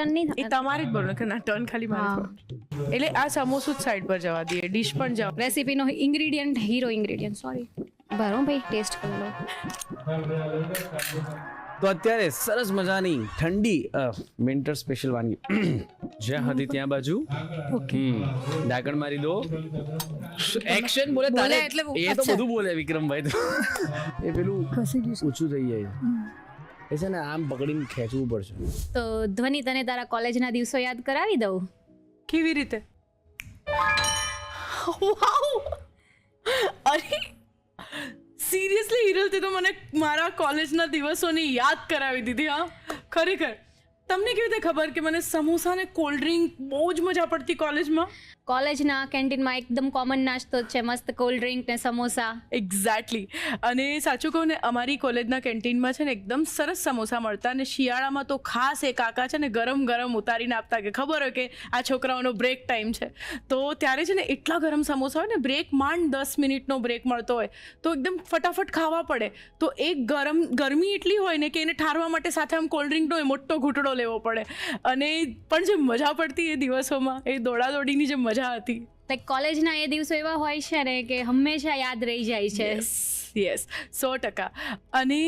Turn નહીં એ તમારે જ બોલવાનું કે ના ટર્ન ખાલી મારે થવાનું. એટલે આ સમોસું જ સાઈડ પર જવા દઈએ, ડીશ પણ જવા. રેસીપીનો ઇન્ગ્રીડિયન્ટ હીરો ઇન્ગ્રીડિયન્ટ સોરી બરો ભાઈ ટેસ્ટ કરી લો. તો અત્યારે સરસ મજાની ઠંડી વિન્ટર સ્પેશિયલ વાનગી જ્યાં હતી ત્યાં બાજુ ઢાંકણ મારી દો. એક્શન બોલે તારે એટલે એ તો બધું બોલે વિક્રમભાઈ તો એ પેલું ઊંચું થઈ જાય એ છે ને આમ પકડીને ખેંચવું પડશે. તો ધ્વનિ તને તારા કોલેજના દિવસો યાદ કરાવી દઉં. કેવી રીતે? વાવ! અરે સિરિયસલી હિરલ, તે તો મને મારા કોલેજના દિવસોની યાદ કરાવી દીધી. હા, ખરેખર. તમને કેવી રીતે ખબર કે મને સમોસા ને કોલ્ડ ડ્રિંક બહુ જ મજા પડતી કોલેજમાં? કોલેજના કેન્ટીનમાં એકદમ કોમન નાસ્તો જ છે, મસ્ત કોલ્ડ ડ્રિંક ને સમોસા. એક્ઝેક્ટલી. અને સાચું કહું ને, અમારી કોલેજના કેન્ટીનમાં છે ને એકદમ સરસ સમોસા મળતા, અને શિયાળામાં તો ખાસ એ કાકા છે ને ગરમ ગરમ ઉતારીને આપતા, કે ખબર હોય કે આ છોકરાઓનો બ્રેક ટાઈમ છે, તો ત્યારે છે ને એટલા ગરમ સમોસા હોય ને, બ્રેક માંડ 10 મિનિટનો બ્રેક મળતો હોય તો એકદમ ફટાફટ ખાવા પડે, તો એ ગરમી એટલી હોય ને કે એને ઠારવા માટે સાથે આમ કોલ્ડ ડ્રિંકનો મોટો ઘૂંટડો લેવો પડે. અને પણ જે મજા પડતી એ દિવસોમાં, એ દોડાદોડીની જે મજા હતી, લાઈક કોલેજના એ દિવસો એવા હોય છે ને કે હંમેશા યાદ રહી જાય છે. યસ, 100%. અને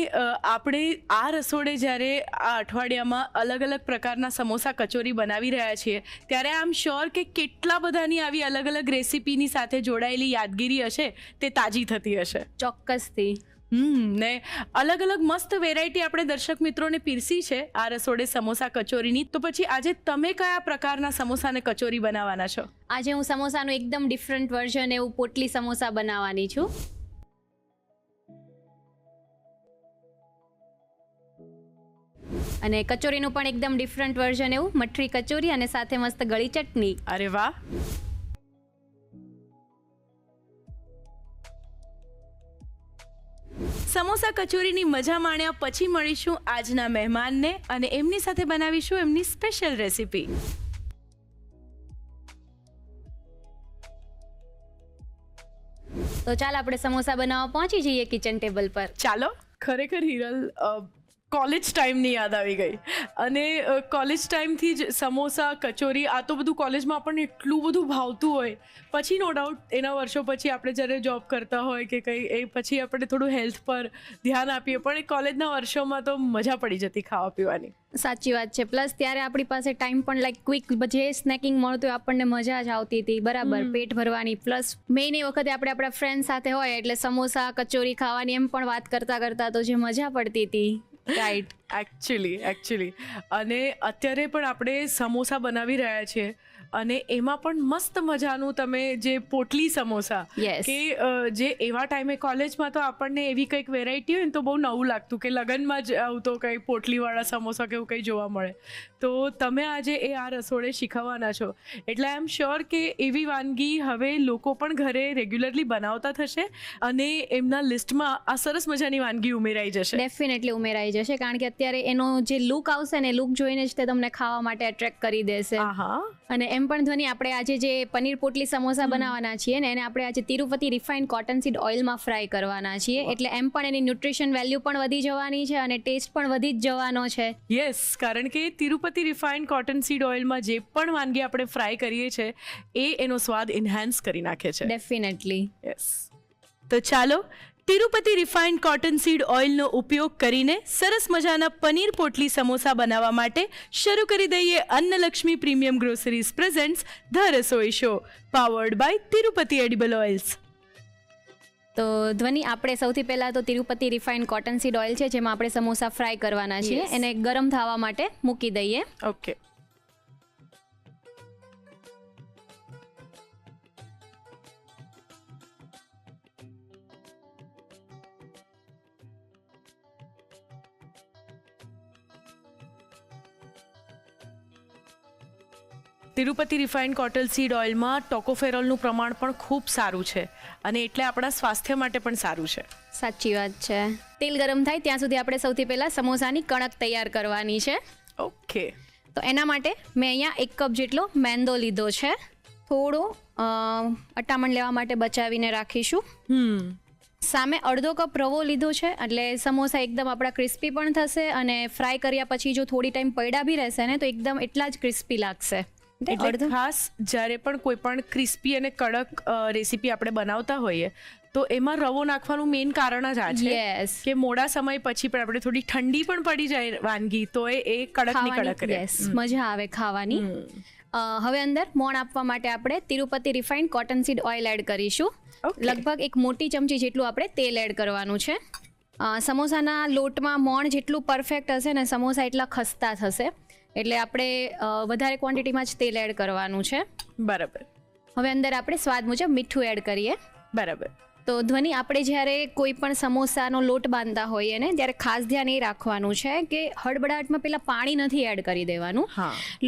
આપણે આ રસોડે જ્યારે આ અઠવાડિયામાં અલગ અલગ પ્રકારના સમોસા કચોરી બનાવી રહ્યા છીએ, ત્યારે આઈ એમ શ્યોર કે કેટલા બધાની આવી અલગ અલગ રેસીપીની સાથે જોડાયેલી યાદગીરી હશે તે તાજી થતી હશે. ચોક્કસથી. ને અલગ અલગ મસ્ત વેરાયટી આપણે દર્શક મિત્રોને પીરસી છે આ રસોડે સમોસા કચોરીની. તો પછી આજે તમે કયા પ્રકારના સમોસા ને કચોરી બનાવવાના છો? આજે હું સમોસાનું એકદમ ડિફરન્ટ વર્ઝન એવું પોટલી સમોસા બનાવવાની છું. અને કચોરીનું પણ એકદમ ડિફરન્ટ વર્ઝન એવું મઠરી કચોરી અને સાથે મસ્ત ગળી ચટણી. અરે વાહ! સમોસા કચોરીની મજા માણ્યા પછી મળીશું આજના મહેમાનને, અને એમની સાથે બનાવીશું એમની સ્પેશિયલ રેસીપી. તો ચાલ આપણે સમોસા બનાવવા પહોંચી જઈએ કિચન ટેબલ પર. ચાલો. ખરેખર હિરલ, કોલેજ ટાઈમની યાદ આવી ગઈ. અને કોલેજ ટાઈમથી જ સમોસા કચોરી આ તો બધું કોલેજમાં આપણને એટલું બધું ભાવતું હોય, પછી નો ડાઉટ એના વર્ષો પછી આપણે જ્યારે જોબ કરતા હોય કે કંઈ, એ પછી આપણે થોડું હેલ્થ પર ધ્યાન આપીએ, પણ એ કોલેજના વર્ષોમાં તો મજા પડી જતી ખાવા પીવાની. સાચી વાત છે. પ્લસ ત્યારે આપણી પાસે ટાઈમ પણ લાઈક ક્વિક જે સ્નેકિંગ મળતું હોય આપણને મજા જ આવતી હતી, બરાબર, પેટ ભરવાની. પ્લસ મેઇન એ વખતે આપણે આપણા ફ્રેન્ડ સાથે હોય એટલે સમોસા કચોરી ખાવાની એમ પણ વાત કરતા કરતા તો જે મજા પડતી હતી. રાઈટ. એકચ્યુઅલી અને અત્યારે પણ આપણે સમોસા બનાવી રહ્યા છીએ, અને એમાં પણ મસ્ત મજાનું તમે જે પોટલી સમોસા, કે જે એવા ટાઈમે કોલેજમાં તો આપણને એવી કંઈક વેરાયટી હોય ને તો બહુ નવું લાગતું કે લગનમાં જ આવું તો કંઈ પોટલીવાળા સમોસા કે એવું કંઈ જોવા મળે. તો તમે આજે એ આ રસોડે શીખવવાના છો, એટલે આઈ એમ શ્યોર કે એવી વાનગી હવે લોકો પણ ઘરે રેગ્યુલરલી બનાવતા થશે, અને એમના લિસ્ટમાં આ સરસ મજાની વાનગી ઉમેરાઈ જશે. ડેફિનેટલી ઉમેરાઈ જશે, કારણ કે અત્યારે એનો જે લુક આવશે ને, લુક જોઈને જ તે તમને ખાવા માટે એટ્રેક્ટ કરી દેશે. અને એમ પણ ધ્વનિ, આપણે આજે જે પનીર પોટલી સમોસા બનાવવાના છીએ ને, એને આપણે આજે તિરુપતિ રિફાઇન્ડ કોટન સીડ ઓઇલમાં ફ્રાય કરવાના છીએ, એટલે એમ પણ એની ન્યુટ્રિશન વેલ્યુ પણ વધી જવાની છે અને ટેસ્ટ પણ વધી જ જવાનો છે. યસ, કારણ કે તિરુપતિ રિફાઇન્ડ કોટન સીડ ઓઇલમાં જે પણ વાનગી આપણે ફ્રાય કરીએ છીએ એ એનો સ્વાદ એન્હાન્સ કરી નાખે છે. ડેફિનેટલી. યસ. તો ચાલો તિરુપતિ રિફાઇન્ડ કોટન સીડ ઓઇલનો ઉપયોગ કરીને સરસ મજાના પનીર પોટલી સમોસા બનાવવા માટે શરૂ કરી દઈએ Annalakshmi premium groceries presents the Rasoi show, powered by Tirupati edible oils. તો ધ્વનિ, આપણે સૌથી પહેલાં તો Tirupati refined cotton seed oil છે જેમાં આપણે સમોસા ફ્રાય કરવાના છીએ, એને ગરમ થવા માટે મૂકી દઈએ. Okay. Tirupati refined cotton seed ઓઇલમાં ટોકોફેરોલનું પ્રમાણ પણ ખૂબ સારું છે, અને એટલે આપણા સ્વાસ્થ્ય માટે પણ સારું છે. સાચી વાત છે. તેલ ગરમ થાય ત્યાં સુધી આપણે સૌથી પહેલાં સમોસાની કણક તૈયાર કરવાની છે. ઓકે. તો એના માટે મેં અહીંયા 1 કપ જેટલો મેંદો લીધો છે. થોડો અટામણ લેવા માટે બચાવીને રાખીશું. સામે અડધો કપ રવો લીધો છે, એટલે સમોસા એકદમ આપણા ક્રિસ્પી પણ થશે અને ફ્રાય કર્યા પછી જો થોડી ટાઈમ પડ્યા બી રહેશે ને તો એકદમ એટલા જ ક્રિસ્પી લાગશે. એટલે ખાસ જ્યારે પણ કોઈ પણ ક્રિસ્પી અને કડક રેસીપી આપણે બનાવતા હોઈએ તો એમાં રવો નાખવાનું મેઇન કારણ જ આ છે કે મોડા સમય પછી પણ આપણે થોડી ઠંડી પણ પડી જાય વાનગી તો એ કડક ની કડક રહે, મજા આવે ખાવાની. હવે અંદર મોણ આપવા માટે આપણે તિરુપતિ રિફાઇન્ડ કોટનસીડ ઓઇલ એડ કરીશું. લગભગ એક મોટી ચમચી જેટલું આપણે તેલ એડ કરવાનું છે. સમોસાના લોટમાં મોણ જેટલું પરફેક્ટ હશે ને સમોસા એટલા ખસ્તા થશે, એટલે આપણે વધારે ક્વોન્ટિટીમાં જ તેલ એડ કરવાનું છે. બરાબર. હવે અંદર આપણે સ્વાદ મુજબ મીઠું એડ કરીએ. બરાબર. તો ધ્વનિ, આપણે જ્યારે કોઈ પણ સમોસાનો લોટ બાંધતા હોઈએ ને ત્યારે ખાસ ધ્યાન એ રાખવાનું છે કે હળબડાટમાં પેલા પાણી નથી એડ કરી દેવાનું.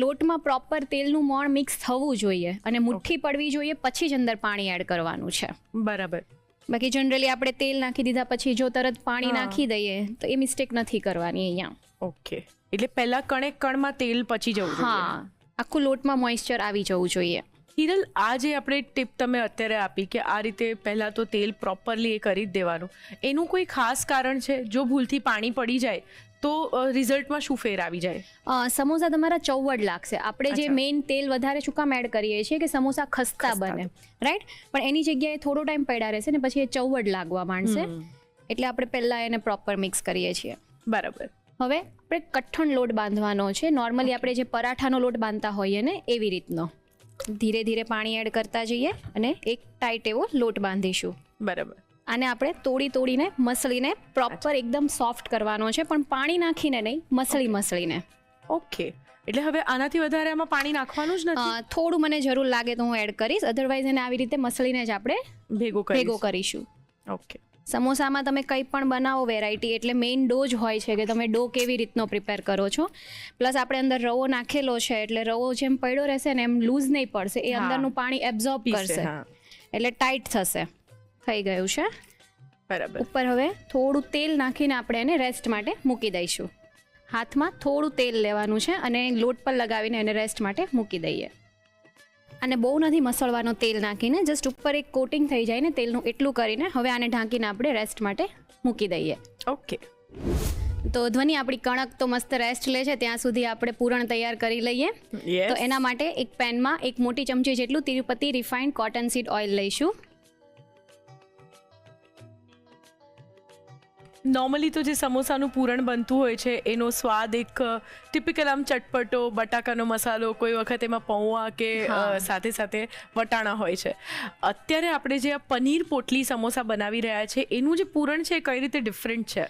લોટમાં પ્રોપર તેલનું મોણ મિક્સ થવું જોઈએ અને મુઠ્ઠી પડવી જોઈએ, પછી જ અંદર પાણી એડ કરવાનું છે. બરાબર. બાકી જનરલી આપણે તેલ નાખી દીધા પછી જો તરત પાણી નાખી દઈએ તો એ મિસ્ટેક નથી કરવાની અહીંયા. ઓકે, એટલે પહેલા કણમાં તેલ પચી જવું જોઈએ. હા, આખું લોટમાં મોઇસ્ચર આવી જવું જોઈએ. હિરલ, આ જે આપણે ટીપ તમે અત્યારે આપી કે આ રીતે પહેલા તો તેલ પ્રોપરલી એ કરી જ દેવાનું, એનું કોઈ ખાસ કારણ છે? જો ભૂલથી પાણી પડી જાય તો રિઝલ્ટમાં શું ફેર આવી જાય? સમોસા તમારા ચૌવડ લાગશે. આપણે જે મેઇન તેલ વધારે શું કામ એડ કરીએ છીએ કે સમોસા ખસ્તા બને, રાઈટ? પણ એની જગ્યાએ થોડો ટાઈમ પડ્યા રહેશે ને પછી એ ચૌવડ લાગવા માંડશે, એટલે આપણે પહેલા એને પ્રોપર મિક્સ કરીએ છીએ. બરાબર. હવે આપણે કઠણ લોટ બાંધવાનો છે. નોર્મલી આપણે જે પરાઠાનો લોટ બાંધતા હોઈએ ને એવી રીતનો ધીરે ધીરે પાણી એડ કરતા જઈએ અને એક ટાઈટ એવો લોટ બાંધીશું. બરાબર. આને આપણે તોડીને મસળીને પ્રોપર એકદમ સોફ્ટ કરવાનો છે, પણ પાણી નાખીને નહીં, મસળીને. ઓકે, એટલે હવે આનાથી વધારે આમાં પાણી નાખવાનું જ નથી? થોડું મને જરૂર લાગે તો હું એડ કરીશ, અધરવાઇઝ એને આવી રીતે મસળીને જ આપણે ભેગો કરીશું. ઓકે. સમોસામાં તમે કંઈ પણ બનાવો વેરાયટી, એટલે મેઇન ડો જ હોય છે કે તમે ડો કેવી રીતનો પ્રિપેર કરો છો. પ્લસ આપણે અંદર રવો નાખેલો છે એટલે રવો જેમ પડ્યો રહેશે ને એમ લૂઝ નહીં પડશે, એ અંદરનું પાણી એબ્ઝોર્બ કરશે એટલે ટાઈટ થશે. થઈ ગયું છે. બરાબર. ઉપર હવે થોડું તેલ નાખીને આપણે એને રેસ્ટ માટે મૂકી દઈશું. હાથમાં થોડું તેલ લેવાનું છે અને લોટ પર લગાવીને એને રેસ્ટ માટે મૂકી દઈએ. અને બહુ નથી મસળવાનો તેલ નાખીને, જસ્ટ ઉપર એક કોટિંગ થઈ જાય ને તેલનું, એટલું કરીને હવે આને ઢાંકીને આપણે રેસ્ટ માટે મૂકી દઈએ. ઓકે. તો ધ્વનિ, આપણી કણક તો મસ્ત રેસ્ટ લે છે ત્યાં સુધી આપણે પૂરણ તૈયાર કરી લઈએ. તો એના માટે એક પેનમાં એક મોટી ચમચી જેટલું તિરુપતિ રિફાઇન્ડ કોટનસીડ ઓઇલ લઈશું. નોર્મલી તો જે સમોસાનું પૂરણ બનતું હોય છે એનો સ્વાદ એક ટિપિકલ આમ ચટપટો બટાકાનો મસાલો, કોઈ વખત એમાં પૌવા કે સાથે સાથે વટાણા હોય છે. અત્યારે આપણે જે આ પનીર પોટલી સમોસા બનાવી રહ્યા છે એનું જે પૂરણ છે એ કઈ રીતે ડિફરન્ટ છે?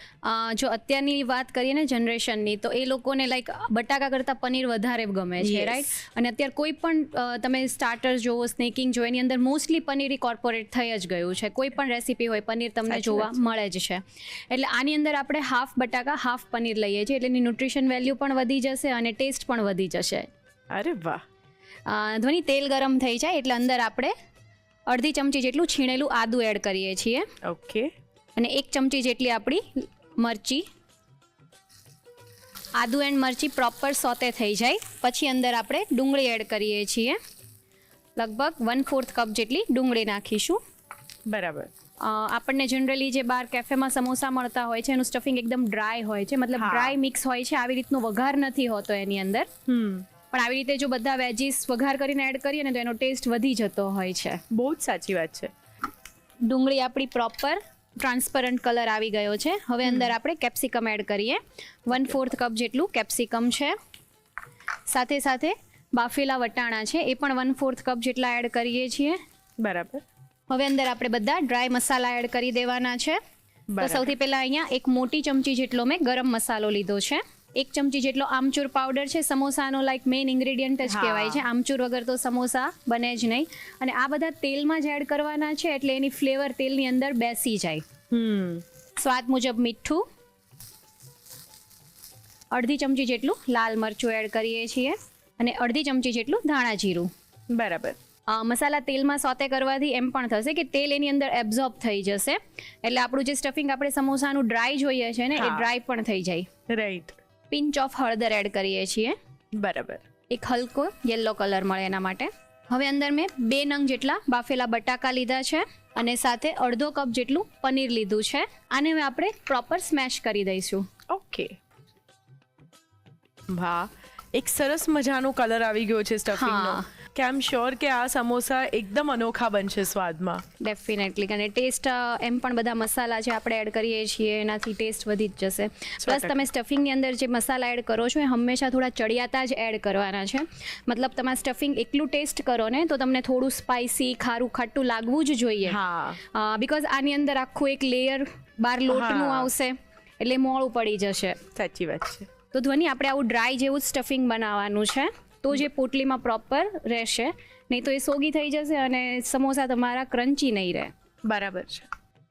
જો અત્યારની વાત કરીએ ને જનરેશનની, તો એ લોકોને લાઈક બટાકા કરતાં પનીર વધારે ગમે છે, રાઈટ? અને અત્યારે કોઈ પણ તમે સ્ટાર્ટર્સ જોવો, સ્નેકિંગ જો, એની અંદર મોસ્ટલી પનીર ઇન્કોર્પોરેટ થઈ જ ગયું છે. કોઈ પણ રેસીપી હોય પનીર તમને જોવા મળે જ છે. એટલે આની અંદર આપણે હાફ બટાકા હાફ પનીર લઈએ છીએ, એટલે એની ન્યુટ્રિશન વેલ્યુ પણ વધી જશે અને ટેસ્ટ પણ વધી જશે. અરે વાહ. ધ્વનિ, તેલ ગરમ થઈ જાય એટલે અંદર આપણે અડધી ચમચી જેટલું છીણેલું આદુ એડ કરીએ છીએ. ઓકે. અને એક ચમચી જેટલી આપણી મરચી. આદુ એન્ડ મરચી પ્રોપર સોતે થઈ જાય પછી અંદર આપણે ડુંગળી એડ કરીએ છીએ. લગભગ 1/4 કપ જેટલી ડુંગળી નાખીશું. બરાબર. આપણને જનરલી જે બહાર કેફેમાં સમોસા મળતા હોય છે એનું સ્ટફિંગ એકદમ ડ્રાય હોય છે, મતલબ ડ્રાય મિક્સ હોય છે, આવી રીતનો વઘાર નથી હોતો એની અંદર. પણ આવી રીતે જો બધા વેજીસ વઘાર કરીને એડ કરીએ ને તો એનો ટેસ્ટ વધી જતો હોય છે. બહુ જ સાચી વાત છે. ડુંગળી આપણી પ્રોપર ટ્રાન્સપરન્ટ કલર આવી ગયો છે. હવે અંદર આપણે કેપ્સિકમ એડ કરીએ. 1/4 કપ જેટલું કેપ્સિકમ છે. સાથે સાથે બાફેલા વટાણા છે એ પણ 1/4 કપ જેટલા એડ કરીએ છીએ. બરાબર. હવે અંદર આપણે બધા ડ્રાય મસાલા એડ કરી દેવાના છે. તો સૌથી પહેલા અહીંયા એક મોટી ચમચી જેટલો મેં ગરમ મસાલો લીધો છે. 1 ચમચી જેટલો આમચૂર પાવડર છે. સમોસાનો લાઈક મેઇન ઇન્ગ્રેડિયન્ટ જ કહેવાય છે. આમચૂર વગર તો સમોસા બને જ નહીં. અને આ બધા તેલમાં જ એડ કરવાના છે એટલે એની ફ્લેવર તેલની અંદર બેસી જાય. સ્વાદ મુજબ મીઠું, અડધી ચમચી જેટલું લાલ મરચું એડ કરીએ છીએ અને અડધી ચમચી જેટલું ધાણા જીરું. બરાબર. મસાલા તેલમાં સોતે કરવાથી એમ પણ થશે કે તેલ એની અંદર એબ્ઝોર્બ થઈ જશે એટલે આપણું જે સ્ટફિંગ આપણે સમોસાનું ડ્રાય જોઈએ છે ને એ ડ્રાય પણ થઈ જાય. રાઈટ. પિંચ ઓફ હળદર એડ કરીએ છીએ. બરાબર. એક હલકો યલો કલર મળે એના માટે. હવે અંદર મેં 2 નંગ જેટલા બાફેલા બટાકા લીધા છે. અને સાથે અડધો કપ જેટલું પનીર લીધું છે. આને હવે આપણે પ્રોપર સ્મેશ કરી દઈશું. ઓકે, વાહ, એક સરસ મજાનો કલર આવી ગયો છે સ્ટફિંગનો. કે આઈ એમ શ્યોર કે આ સમોસા એકદમ અનોખા બનશે સ્વાદમાં. ડેફિનેટલી. અને ટેસ્ટ એમ પણ બધા મસાલા જે આપણે એડ કરીએ છીએ એનાથી ટેસ્ટ વધી જ જશે. પ્લસ તમે સ્ટફિંગની અંદર જે મસાલા એડ કરો છો એ હંમેશા થોડા ચડિયાતા જ એડ કરવાના છે. મતલબ તમે સ્ટફિંગ એકલું ટેસ્ટ કરો ને તો તમને થોડું સ્પાઇસી, ખારું, ખાટું લાગવું જ જોઈએ. બીકોઝ આની અંદર આખું એક લેયર બાર લોટનું આવશે એટલે મોળું પડી જશે. સાચી વાત છે. તો ધ્વનિ આપણે આવું ડ્રાય જેવું જ સ્ટફિંગ બનાવવાનું છે તો જે પોટલીમાં પ્રોપર રહેશે, નહીં તો એ સોગી થઈ જશે અને સમોસા તમારા ક્રન્ચી નહીં રહે. બરાબર છે.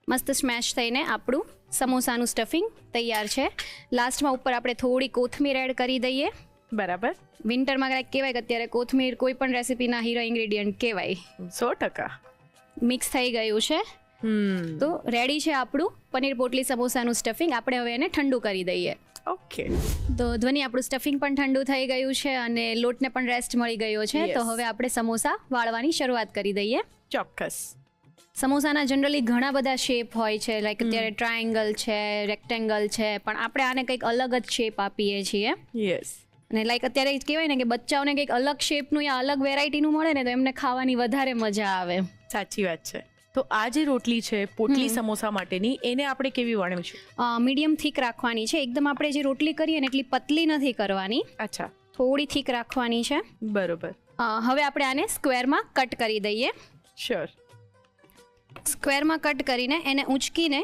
મસ્ત સ્મેશ થઈને આપણું સમોસાનું સ્ટફિંગ તૈયાર છે. લાસ્ટમાં ઉપર આપણે થોડી કોથમીર એડ કરી દઈએ. બરાબર. વિન્ટરમાં કંઈક કહેવાય કે અત્યારે કોથમીર કોઈ પણ રેસીપીના હીરો ઇન્ગ્રેડિયન્ટ કહેવાય. 100%. મિક્સ થઈ ગયું છે. તો રેડી છે આપણું પનીર પોટલી સમોસાનું સ્ટફિંગ. આપણે હવે એને ઠંડુ કરી દઈએ. ઓકે, તો ધ્વનિ આપણું સ્ટફિંગ પણ ઠંડુ થઈ ગયું છે અને લોટને પણ રેસ્ટ મળી ગયો છે. તો હવે આપણે સમોસા વાળવાની શરૂઆત કરી દઈએ. ચોક્કસ. સમોસાના જનરલી ઘણા બધા શેપ હોય છે, લાઈક અત્યારે ટ્રાયેંગલ છે, રેક્ટેંગલ છે, પણ આપણે આને કંઈક અલગ જ શેપ આપીએ છીએ. યસ. અને લાઈક અત્યારે કહેવાય ને કે બચ્ચાઓને કંઈક અલગ શેપનું યા અલગ વેરાયટીનું મળે ને તો એમને ખાવાની વધારે મજા આવે. સાચી વાત છે. તો આ જે રોટલી છે પોટલી સમોસા માટેની, એને આપણે કેવી વણીશું? મીડિયમ થીક રાખવાની છે. એકદમ આપણે જે રોટલી કરીએ ને એટલી પતલી નથી કરવાની. અચ્છા. થોડી થીક રાખવાની છે. બરોબર. હવે આપણે આને સ્ક્વેરમાં કટ કરી દઈએ. શ્યોર. સ્ક્વેરમાં કટ કરીને એને ઊંચકીને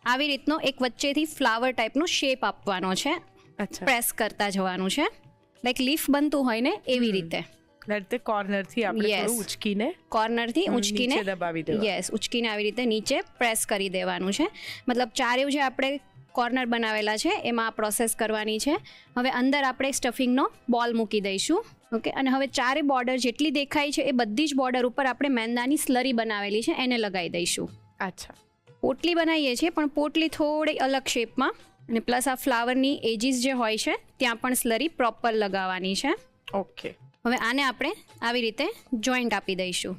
આવી રીતનો એક વચ્ચેથી ફ્લાવર ટાઈપનો શેપ આપવાનો છે. અચ્છા. પ્રેસ કરતા જવાનું છે, લાઈક લીફ બનતું હોય ને એવી રીતે. એટલે કોર્નરથી આપણે થોડું ઊંચકીને કોર્નરથી ઊંચકીને નીચે દબાવી દેવાનું. યસ, ઊંચકીને આવી રીતે નીચે પ્રેસ કરી દેવાનું છે. મતલબ ચારેય જે આપણે કોર્નર બનાવેલા છે એમાં આ પ્રોસેસ કરવાની છે. હવે અંદર આપણે સ્ટફિંગનો બોલ મૂકી દઈશું. ઓકે, અને હવે ચારે બોર્ડર જેટલી દેખાય છે એ બધી જ બોર્ડર ઉપર આપણે મેંદાની સ્લરી બનાવેલી છે એને લગાવી દઈશું. અચ્છા. પોટલી બનાવીએ છીએ પણ પોટલી થોડી અલગ શેપમાં, અને પ્લસ આ ફ્લાવરની એજીસ જે હોય છે ત્યાં પણ સ્લરી પ્રોપર લગાવવાની છે. ઓકે. હવે આને આપણે આવી રીતે જોઈન્ટ આપી દઈશું.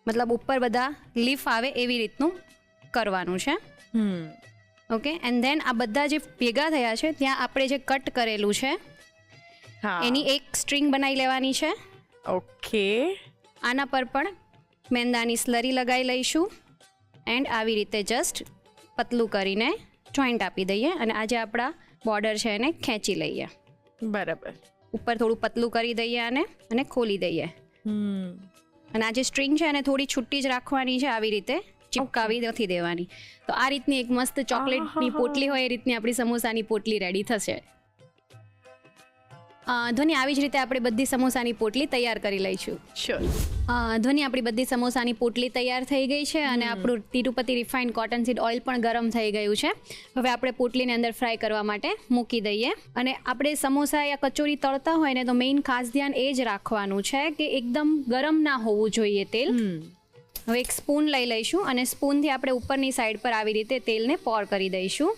મતલબ ઉપર બધા લીફ આવે એવી રીતનું કરવાનું છે. ઓકે, એન્ડ ધેન આ બધા જે ભેગા થયા છે ત્યાં આપણે જે કટ કરેલું છે એની એક સ્ટ્રિંગ બનાવી લેવાની છે. ઓકે. આના પર પણ મેંદાની સ્લરી લગાવી લઈશું એન્ડ આવી રીતે જસ્ટ પતલું કરીને જોઈન્ટ આપી દઈએ અને આ જે આપણા બોર્ડર છે એને ખેંચી લઈએ. બરાબર. ઉપર થોડું પતલું કરી દઈએ આને અને ખોલી દઈએ. અને આ જે સ્ટ્રિંગ છે એને થોડી છૂટી જ રાખવાની છે, આવી રીતે ચિપકાવી નથી દેવાની. તો આ રીતની એક મસ્ત ચોકલેટની પોટલી હોય એ રીતની આપણી સમોસાની પોટલી રેડી થશે. ધ્વનિ આવી જ રીતે આપણે બધી સમોસાની પોટલી તૈયાર કરી લઈશું. શ્યોર. ધ્વનિ આપણી બધી સમોસાની પોટલી તૈયાર થઈ ગઈ છે અને આપણું Tirupati refined cotton seed oil પણ ગરમ થઈ ગયું છે. હવે આપણે પોટલીને અંદર ફ્રાય કરવા માટે મૂકી દઈએ. અને આપણે સમોસા યા કચોરી તળતા હોય ને તો મેઇન ખાસ ધ્યાન એ જ રાખવાનું છે કે એકદમ ગરમ ના હોવું જોઈએ તેલ. હવે એક સ્પૂન લઈ લઈશું અને સ્પૂનથી આપણે ઉપરની સાઈડ પર આવી રીતે તેલને પોર કરી દઈશું.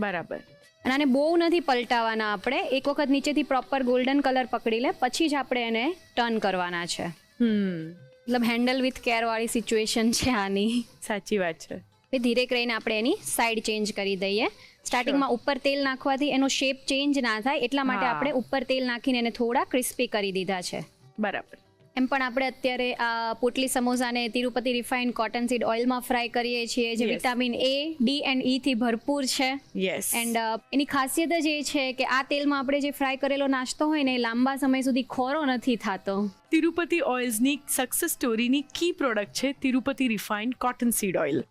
બરાબર. અને આને બહુ નથી પલટાવાના આપણે. એક વખત નીચેથી પ્રોપર ગોલ્ડન કલર પકડી લે પછી જ આપણે એને ટર્ન કરવાના છે. મતલબ હેન્ડલ વિથ કેર વાળી સિચ્યુએશન છે આની. સાચી વાત છે. એ ધીરે કરીને આપણે એની સાઈડ ચેન્જ કરી દઈએ. સ્ટાર્ટિંગમાં ઉપર તેલ નાખવાથી એનો શેપ ચેન્જ ના થાય એટલા માટે આપણે ઉપર તેલ નાખીને એને થોડા ક્રિસ્પી કરી દીધા છે. બરાબર. એમ પણ આપણે અત્યારે આ પોટલી સમોસાને તિરુપતિ રિફાઇન્ડ કોટન સીડ ઓઇલમાં ફ્રાય કરીએ છીએ જે vitamin A, D and E થી ભરપૂર છે. યસ. એન્ડ એની ખાસિયત જ એ છે કે આ તેલમાં આપણે જે ફ્રાય કરેલો નાસ્તો હોય ને એ લાંબા સમય સુધી ખોરો નથી થતો. તિરુપતિ ઓઇલ્સની સક્સેસ સ્ટોરીની કી પ્રોડક્ટ છે Tirupati refined cotton seed oil.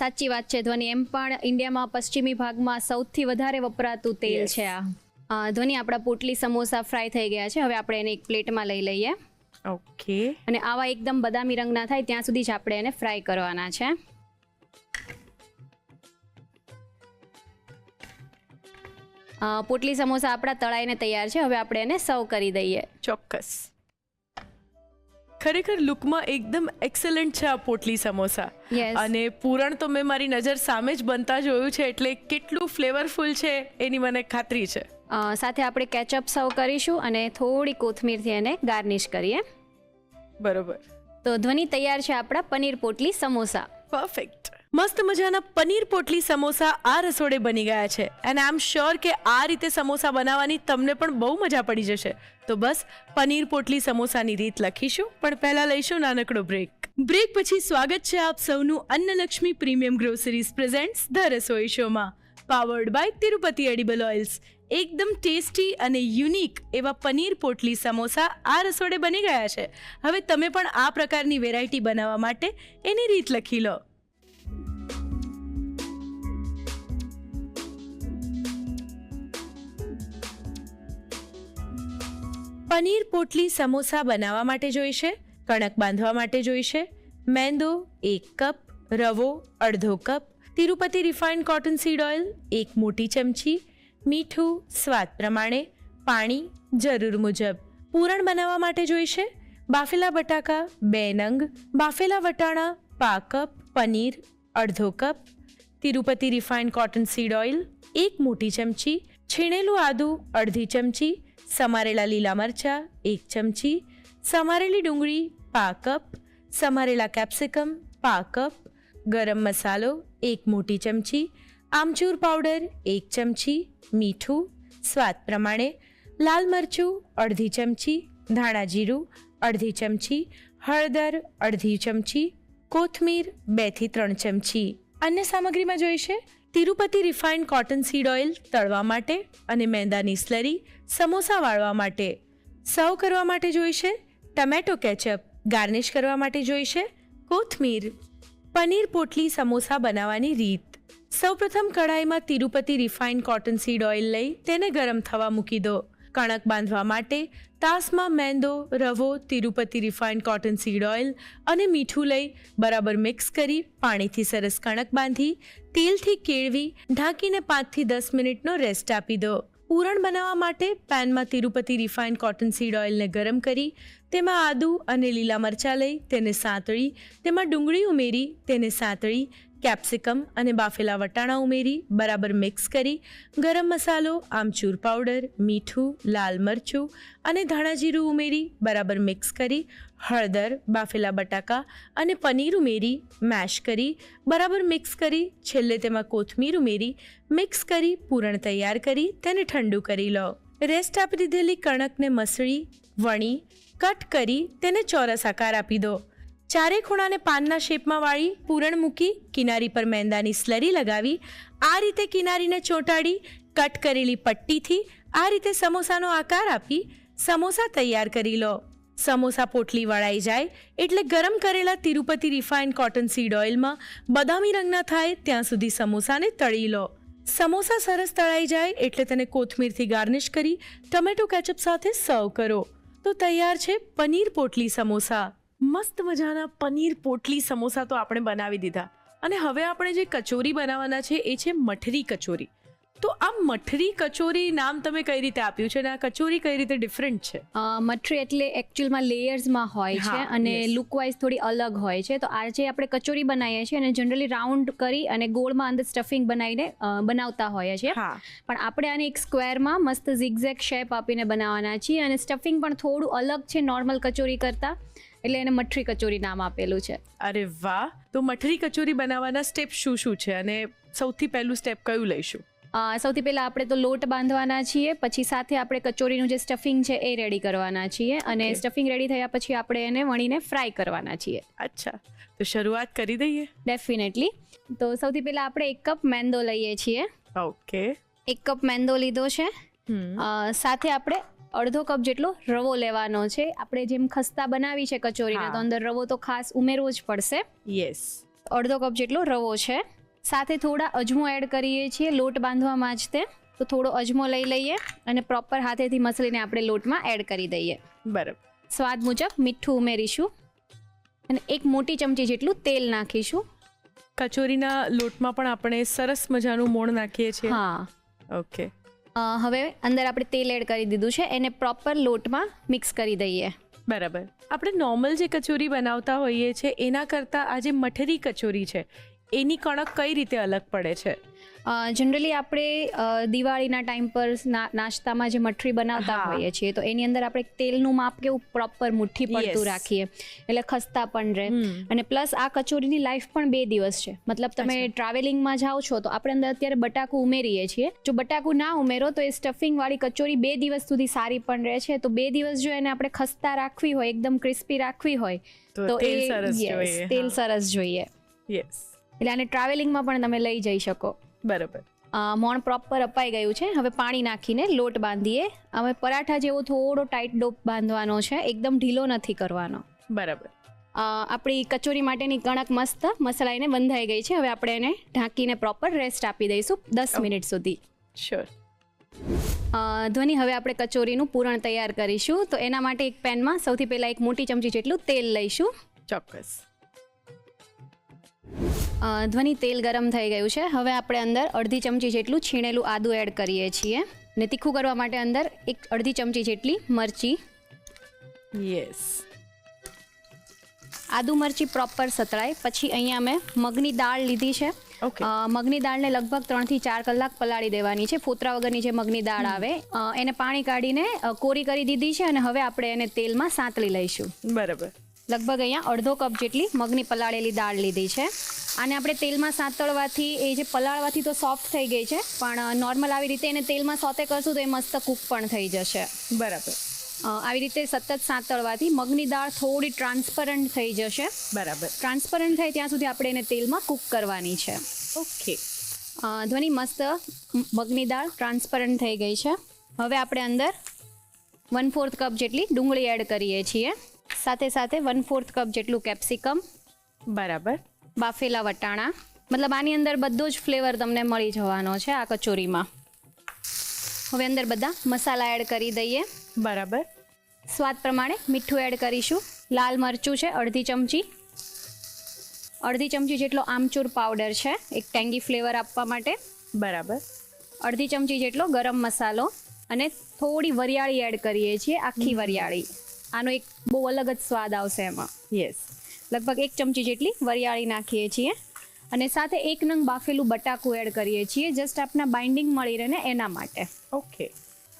સાચી વાત છે ધ્વનિ. એમ પણ ઇન્ડિયામાં પશ્ચિમી ભાગમાં સૌથી વધારે વપરાતું તેલ છે આ. ધ્વનિ આપણા પોટલી સમોસા ફ્રાય થઈ ગયા છે. હવે આપણે એને એક પ્લેટમાં લઈ લઈએ. ઓકે. અને આવા એકદમ બદામી રંગના થાય ત્યાં સુધી જ આપણે એને ફ્રાય કરવાના છે. પોટલી સમોસા આપણા તળાઈને તૈયાર છે. હવે આપણે એને સર્વ કરી દઈએ. ચોક્કસ. ખરેખર લુકમાં એકદમ એક્સેલન્ટ છે આ પોટલી સમોસા. અને પૂરણ તો મેં મારી નજર સામે જ બનતા જોયું છે એટલે કેટલું ફ્લેવરફુલ છે એની મને ખાતરી છે. સાથે આપણે કેચઅપ સર્વ કરીશું અને થોડી કોથમીરથી એને ગાર્નિશ કરીએ. બરોબર. તો ધ્વનિ તૈયાર છે આપણા પનીર પોટલી સમોસા. પરફેક્ટ. મસ્ત મજાના પનીર પોટલી સમોસા આ રસોડે બની ગયા છે એન્ડ આઈ એમ શ્યોર કે આ રીતે સમોસા બનાવવાની તમને પણ બહુ મજા પડી જશે. તો બસ પનીર પોટલી સમોસાની રીત લખીશું, પણ પહેલાં લઈશું નાનકડો બ્રેક. બ્રેક પછી સ્વાગત છે આપ સૌનું Annalakshmi premium groceries presents the Rasoi શોમાં, powered by Tirupati edible oils. એકદમ ટેસ્ટી અને યુનિક એવા પનીર પોટલી સમોસા આ રસોડે બની ગયા છે. હવે તમે પણ આ પ્રકારની વેરાયટી બનાવવા માટે એની રીત લખી લો. પનીર પોટલી સમોસા બનાવવા માટે જોઈશે કણક બાંધવા માટે જોઈશે મેંદો 1 કપ, રવો અડધો cup, Tirupati refined cotton seed oil 1 મોટી ચમચી, મીઠું સ્વાદ પ્રમાણે, પાણી જરૂર મુજબ. પૂરણ બનાવવા માટે જોઈશે બાફેલા બટાકા 2 નંગ, બાફેલા વટાણા પા કપ, પનીર અડધો cup, Tirupati refined cotton seed oil 1 મોટી ચમચી, છીણેલું આદું અડધી ચમચી, સમારેલા લીલા મરચાં 1 ચમચી, સમારેલી ડુંગળી પા કપ, સમારેલા કેપ્સિકમ પા કપ, ગરમ મસાલો 1 મોટી ચમચી, આમચૂર પાવડર 1 ચમચી, મીઠું સ્વાદ પ્રમાણે, લાલ મરચું અડધી ચમચી, ધાણા જીરું અડધી ચમચી, હળદર અડધી ચમચી, કોથમીર 2 થી 3 ચમચી. અન્ય સામગ્રીમાં જોઈશે Tirupati refined cotton seed oil તળવા માટે અને મેંદાની સ્લરી સમોસા વાળવા માટે. સર્વ કરવા માટે જોઈશે ટમેટો કેચઅપ, ગાર્નિશ કરવા માટે જોઈશે કોથમીર. પનીર પોટલી સમોસા બનાવવાની રીત. સૌપ્રથમ કઢાઈમાં Tirupati refined cotton seed oil લઈ તેને ગરમ થવા મૂકી દો. કણક બાંધવા માટે તાસમાં મેંદો, રવો, Tirupati refined cotton seed oil અને મીઠું લઈ બરાબર મિક્સ કરી પાણીથી સરસ કણક બાંધી તેલથી કેળવી ઢાંકીને 5 થી 10 મિનિટનો રેસ્ટ આપી દો. પૂરણ બનાવવા માટે પેનમાં તિરુપતિ રિફાઇન્ડ કોટન સીડ ઓઇલને ગરમ કરી તેમાં આદું અને લીલા મરચાં લઈ તેને સાંતળી, તેમાં ડુંગળી ઉમેરી તેને સાંતળી, કેપ્સિકમ અને બાફેલા વટાણા ઉમેરી બરાબર મિક્સ કરી ગરમ મસાલો, આમચૂર પાવડર, મીઠું, લાલ મરચું અને ધાણા જીરું ઉમેરી બરાબર મિક્સ કરી હળદર, બાફેલા બટાકા અને પનીર ઉમેરી મેશ કરી બરાબર મિક્સ કરી છેલ્લે તેમાં કોથમીર ઉમેરી મિક્સ કરી પૂરણ તૈયાર કરી તેને ઠંડુ કરી લો. રેસ્ટ આપી દીધેલી કણકને મસળી, વણી, કટ કરી તેને ચોરસ આકાર આપી દો. ચારે ખૂણાને પાનના શેપમાં વાળી પૂરણ મૂકી કિનારી પર મેંદાની સ્લરી લગાવી આ રીતે કિનારીને ચોંટાડી કટ કરેલી પટ્ટીથી આ રીતે સમોસાનો આકાર આપી સમોસા તૈયાર કરી લો. સમોસા પોટલી વળાઈ જાય એટલે ગરમ કરેલા તિરુપતિ રિફાઇન્ડ કોટન સીડ ઓઇલમાં બદામી રંગના થાય ત્યાં સુધી સમોસાને તળી લો. સમોસા સરસ તળાઈ જાય એટલે તેને કોથમીરથી ગાર્નિશ કરી ટમેટો કેચઅપ સાથે સર્વ કરો. તો તૈયાર છે પનીર પોટલી સમોસા. મસ્ત મજાના પનીર પોટલી સમોસા તો આપણે બનાવી દીધા અને હવે આપણે જે કચોરી બનાવવાના છે એ છે મઠરી કચોરી. તો આ મઠરી કચોરી નામ તમે કઈ રીતે આપ્યું છે અને આ કચોરી કઈ રીતે ડિફરન્ટ છે? મઠરી એટલે એકચ્યુઅલમાં લેયર્સમાં હોય છે અને લુક વાઇઝ થોડી અલગ હોય છે. તો આજે આપણે કચોરી બનાવીએ છીએ અને જનરલી રાઉન્ડ કરી અને ગોળમાં અંદર સ્ટફિંગ બનાવીને બનાવતા હોઈએ છીએ, પણ આપણે આને એક સ્ક્વેરમાં મસ્ત ઝિગઝેગ શેપ આપીને બનાવવાના છીએ અને સ્ટફિંગ પણ થોડું અલગ છે નોર્મલ કચોરી કરતાં, એટલે એને મઠરી કચોરી નામ આપેલું છે. અરે વાહ! તો મઠરી કચોરી બનાવવાના સ્ટેપ શું શું છે અને સૌથી પહેલું સ્ટેપ કયું લઈશું? સૌથી પહેલાં આપણે તો લોટ બાંધવાના છીએ, પછી સાથે આપણે કચોરીનું જે સ્ટફિંગ છે એ રેડી કરવાના છીએ અને સ્ટફિંગ રેડી થયા પછી આપણે એને વણીને ફ્રાય કરવાના છીએ. અચ્છા, તો શરૂઆત કરી દઈએ? ડેફિનેટલી. તો સૌથી પહેલાં આપણે 1 કપ મેંદો લઈએ છીએ. ઓકે, 1 કપ મેંદો લીધો છે. સાથે આપણે અડધો કપ જેટલો રવો લેવાનો છે. આપણે જેમ ખસ્તા બનાવી છે કચોરીને તો અંદર રવો તો ખાસ ઉમેરવો જ પડશે. યસ, અડધો કપ જેટલો રવો છે. સાથે થોડા અજમો એડ કરીએ છીએ લોટ બાંધવામાં જ તે, તો થોડો અજમો લઈ લઈએ અને પ્રોપર હાથેથી મસળીને આપણે લોટમાં એડ કરી દઈએ. બરાબર. સ્વાદ મુજબ મીઠું ઉમેરીશું અને 1 મોટી ચમચી જેટલું તેલ નાખીશું. કચોરીના લોટમાં પણ આપણે સરસ મજાનું મોણ નાખીએ છીએ. હા, ઓકે. હવે અંદર આપણે તેલ એડ કરી દીધું છે, એને પ્રોપર લોટમાં મિક્સ કરી દઈએ. બરાબર. આપણે નોર્મલ જે કચોરી બનાવતા હોઈએ છીએ એના કરતાં આ જે મઠરી કચોરી છે એની કણક કઈ રીતે અલગ પડે છે? જનરલી આપણે દિવાળીના ટાઈમ પર નાસ્તામાં જે મઠરી બનાવતા હોઈએ છીએ તો એની અંદર આપણે તેલનું માપ કેવું પ્રોપર મુઠ્ઠી પડતું રાખીએ એટલે ખસ્તા પણ રહે. અને પ્લસ આ કચોરીની લાઈફ પણ 2 દિવસ છે. મતલબ તમે ટ્રાવેલિંગમાં જાઓ છો તો આપણે અંદર અત્યારે બટાકું ઉમેરીએ છીએ, જો બટાકું ના ઉમેરો તો એ સ્ટફિંગ વાળી કચોરી 2 દિવસ સુધી સારી પણ રહે છે. તો 2 દિવસ જો એને આપણે ખસ્તા રાખવી હોય, એકદમ ક્રિસ્પી રાખવી હોય તો તેલ સરસ જોઈએ. એટલે આને ટ્રાવેલિંગમાં પણ તમે લઈ જઈ શકો. બરાબર. મોણ પ્રોપર અપાઈ ગયું છે. હવે પાણી નાખીને લોટ બાંધીએ. હવે પરાઠા જેવો થોડો ટાઈટ ડોપ બાંધવાનો છે, એકદમ ઢીલો નથી કરવાનો. બરાબર. આપણી કચોરી માટેની કણક મસ્ત મસાલાઈને બંધાઈ ગઈ છે. હવે આપણે એને ઢાંકીને પ્રોપર રેસ્ટ આપી દઈશું 10 મિનિટ સુધી. શ્યોર. ધ્વનિ, હવે આપણે કચોરીનું પૂરણ તૈયાર કરીશું. તો એના માટે એક પેનમાં સૌથી પહેલાં 1 મોટી ચમચી જેટલું તેલ લઈશું. ચોક્કસ. ધ્વનિ, તેલ ગરમ થઈ ગયું છે. હવે આપણે અંદર અડધી ચમચી જેટલું છીણેલું આદું એડ કરીએ છીએ. અને તીખું કરવા માટે અંદર અડધી ચમચી જેટલી મરચી. યસ. આદુ મરચી પ્રોપર સતળાય પછી અહીંયા મેં મગની દાળ લીધી છે. મગની દાળને લગભગ 3 થી 4 કલાક પલાળી દેવાની છે. ફોતરા વગરની જે મગની દાળ આવે એને પાણી કાઢીને કોરી કરી દીધી છે. અને હવે આપણે એને તેલમાં સાંતળી લઈશું. બરાબર. લગભગ અહીંયા અડધો કપ જેટલી મગની પલાળેલી દાળ લીધી છે. આને આપણે તેલમાં સાંતળવાથી એ જે પલાળવાથી તો સોફ્ટ થઈ ગઈ છે, પણ નોર્મલ આવી રીતે એને તેલમાં સોતે કરશું તો એ મસ્ત કૂક પણ થઈ જશે. બરાબર. આવી રીતે સતત સાંતળવાથી મગની દાળ થોડી ટ્રાન્સપરન્ટ થઈ જશે. બરાબર. ટ્રાન્સપરન્ટ થાય ત્યાં સુધી આપણે એને તેલમાં કૂક કરવાની છે. ઓકે. ધ્વનિ, મસ્ત મગની દાળ ટ્રાન્સપરન્ટ થઈ ગઈ છે. હવે આપણે અંદર 1/4 કપ જેટલી ડુંગળી એડ કરીએ છીએ. સાથે સાથે 1/4 કપ જેટલું કેપ્સિકમ. બરાબર. બાફેલા વટાણા. મતલબ આની અંદર બધો જ ફ્લેવર તમને મળી જવાનો છે આ કચોરીમાં. હવે અંદર બધા મસાલા એડ કરી દઈએ. બરાબર. સ્વાદ પ્રમાણે મીઠું એડ કરીશું. લાલ મરચું છે અડધી ચમચી જેટલો આમચૂર પાવડર છે, એક ટેંગી ફ્લેવર આપવા માટે. બરાબર. અડધી ચમચી જેટલો ગરમ મસાલો અને થોડી વરિયાળી એડ કરીએ છીએ, આખી વરિયાળી. આનો એક બહુ અલગ જ સ્વાદ આવશે એમાં. યસ. લગભગ 1 ચમચી જેટલી વરિયાળી નાખીએ છીએ. અને સાથે 1 નંગ બાફેલું બટાકું એડ કરીએ છીએ, જસ્ટ આપના બાઇન્ડિંગ મળી રહે ને એના માટે. ઓકે.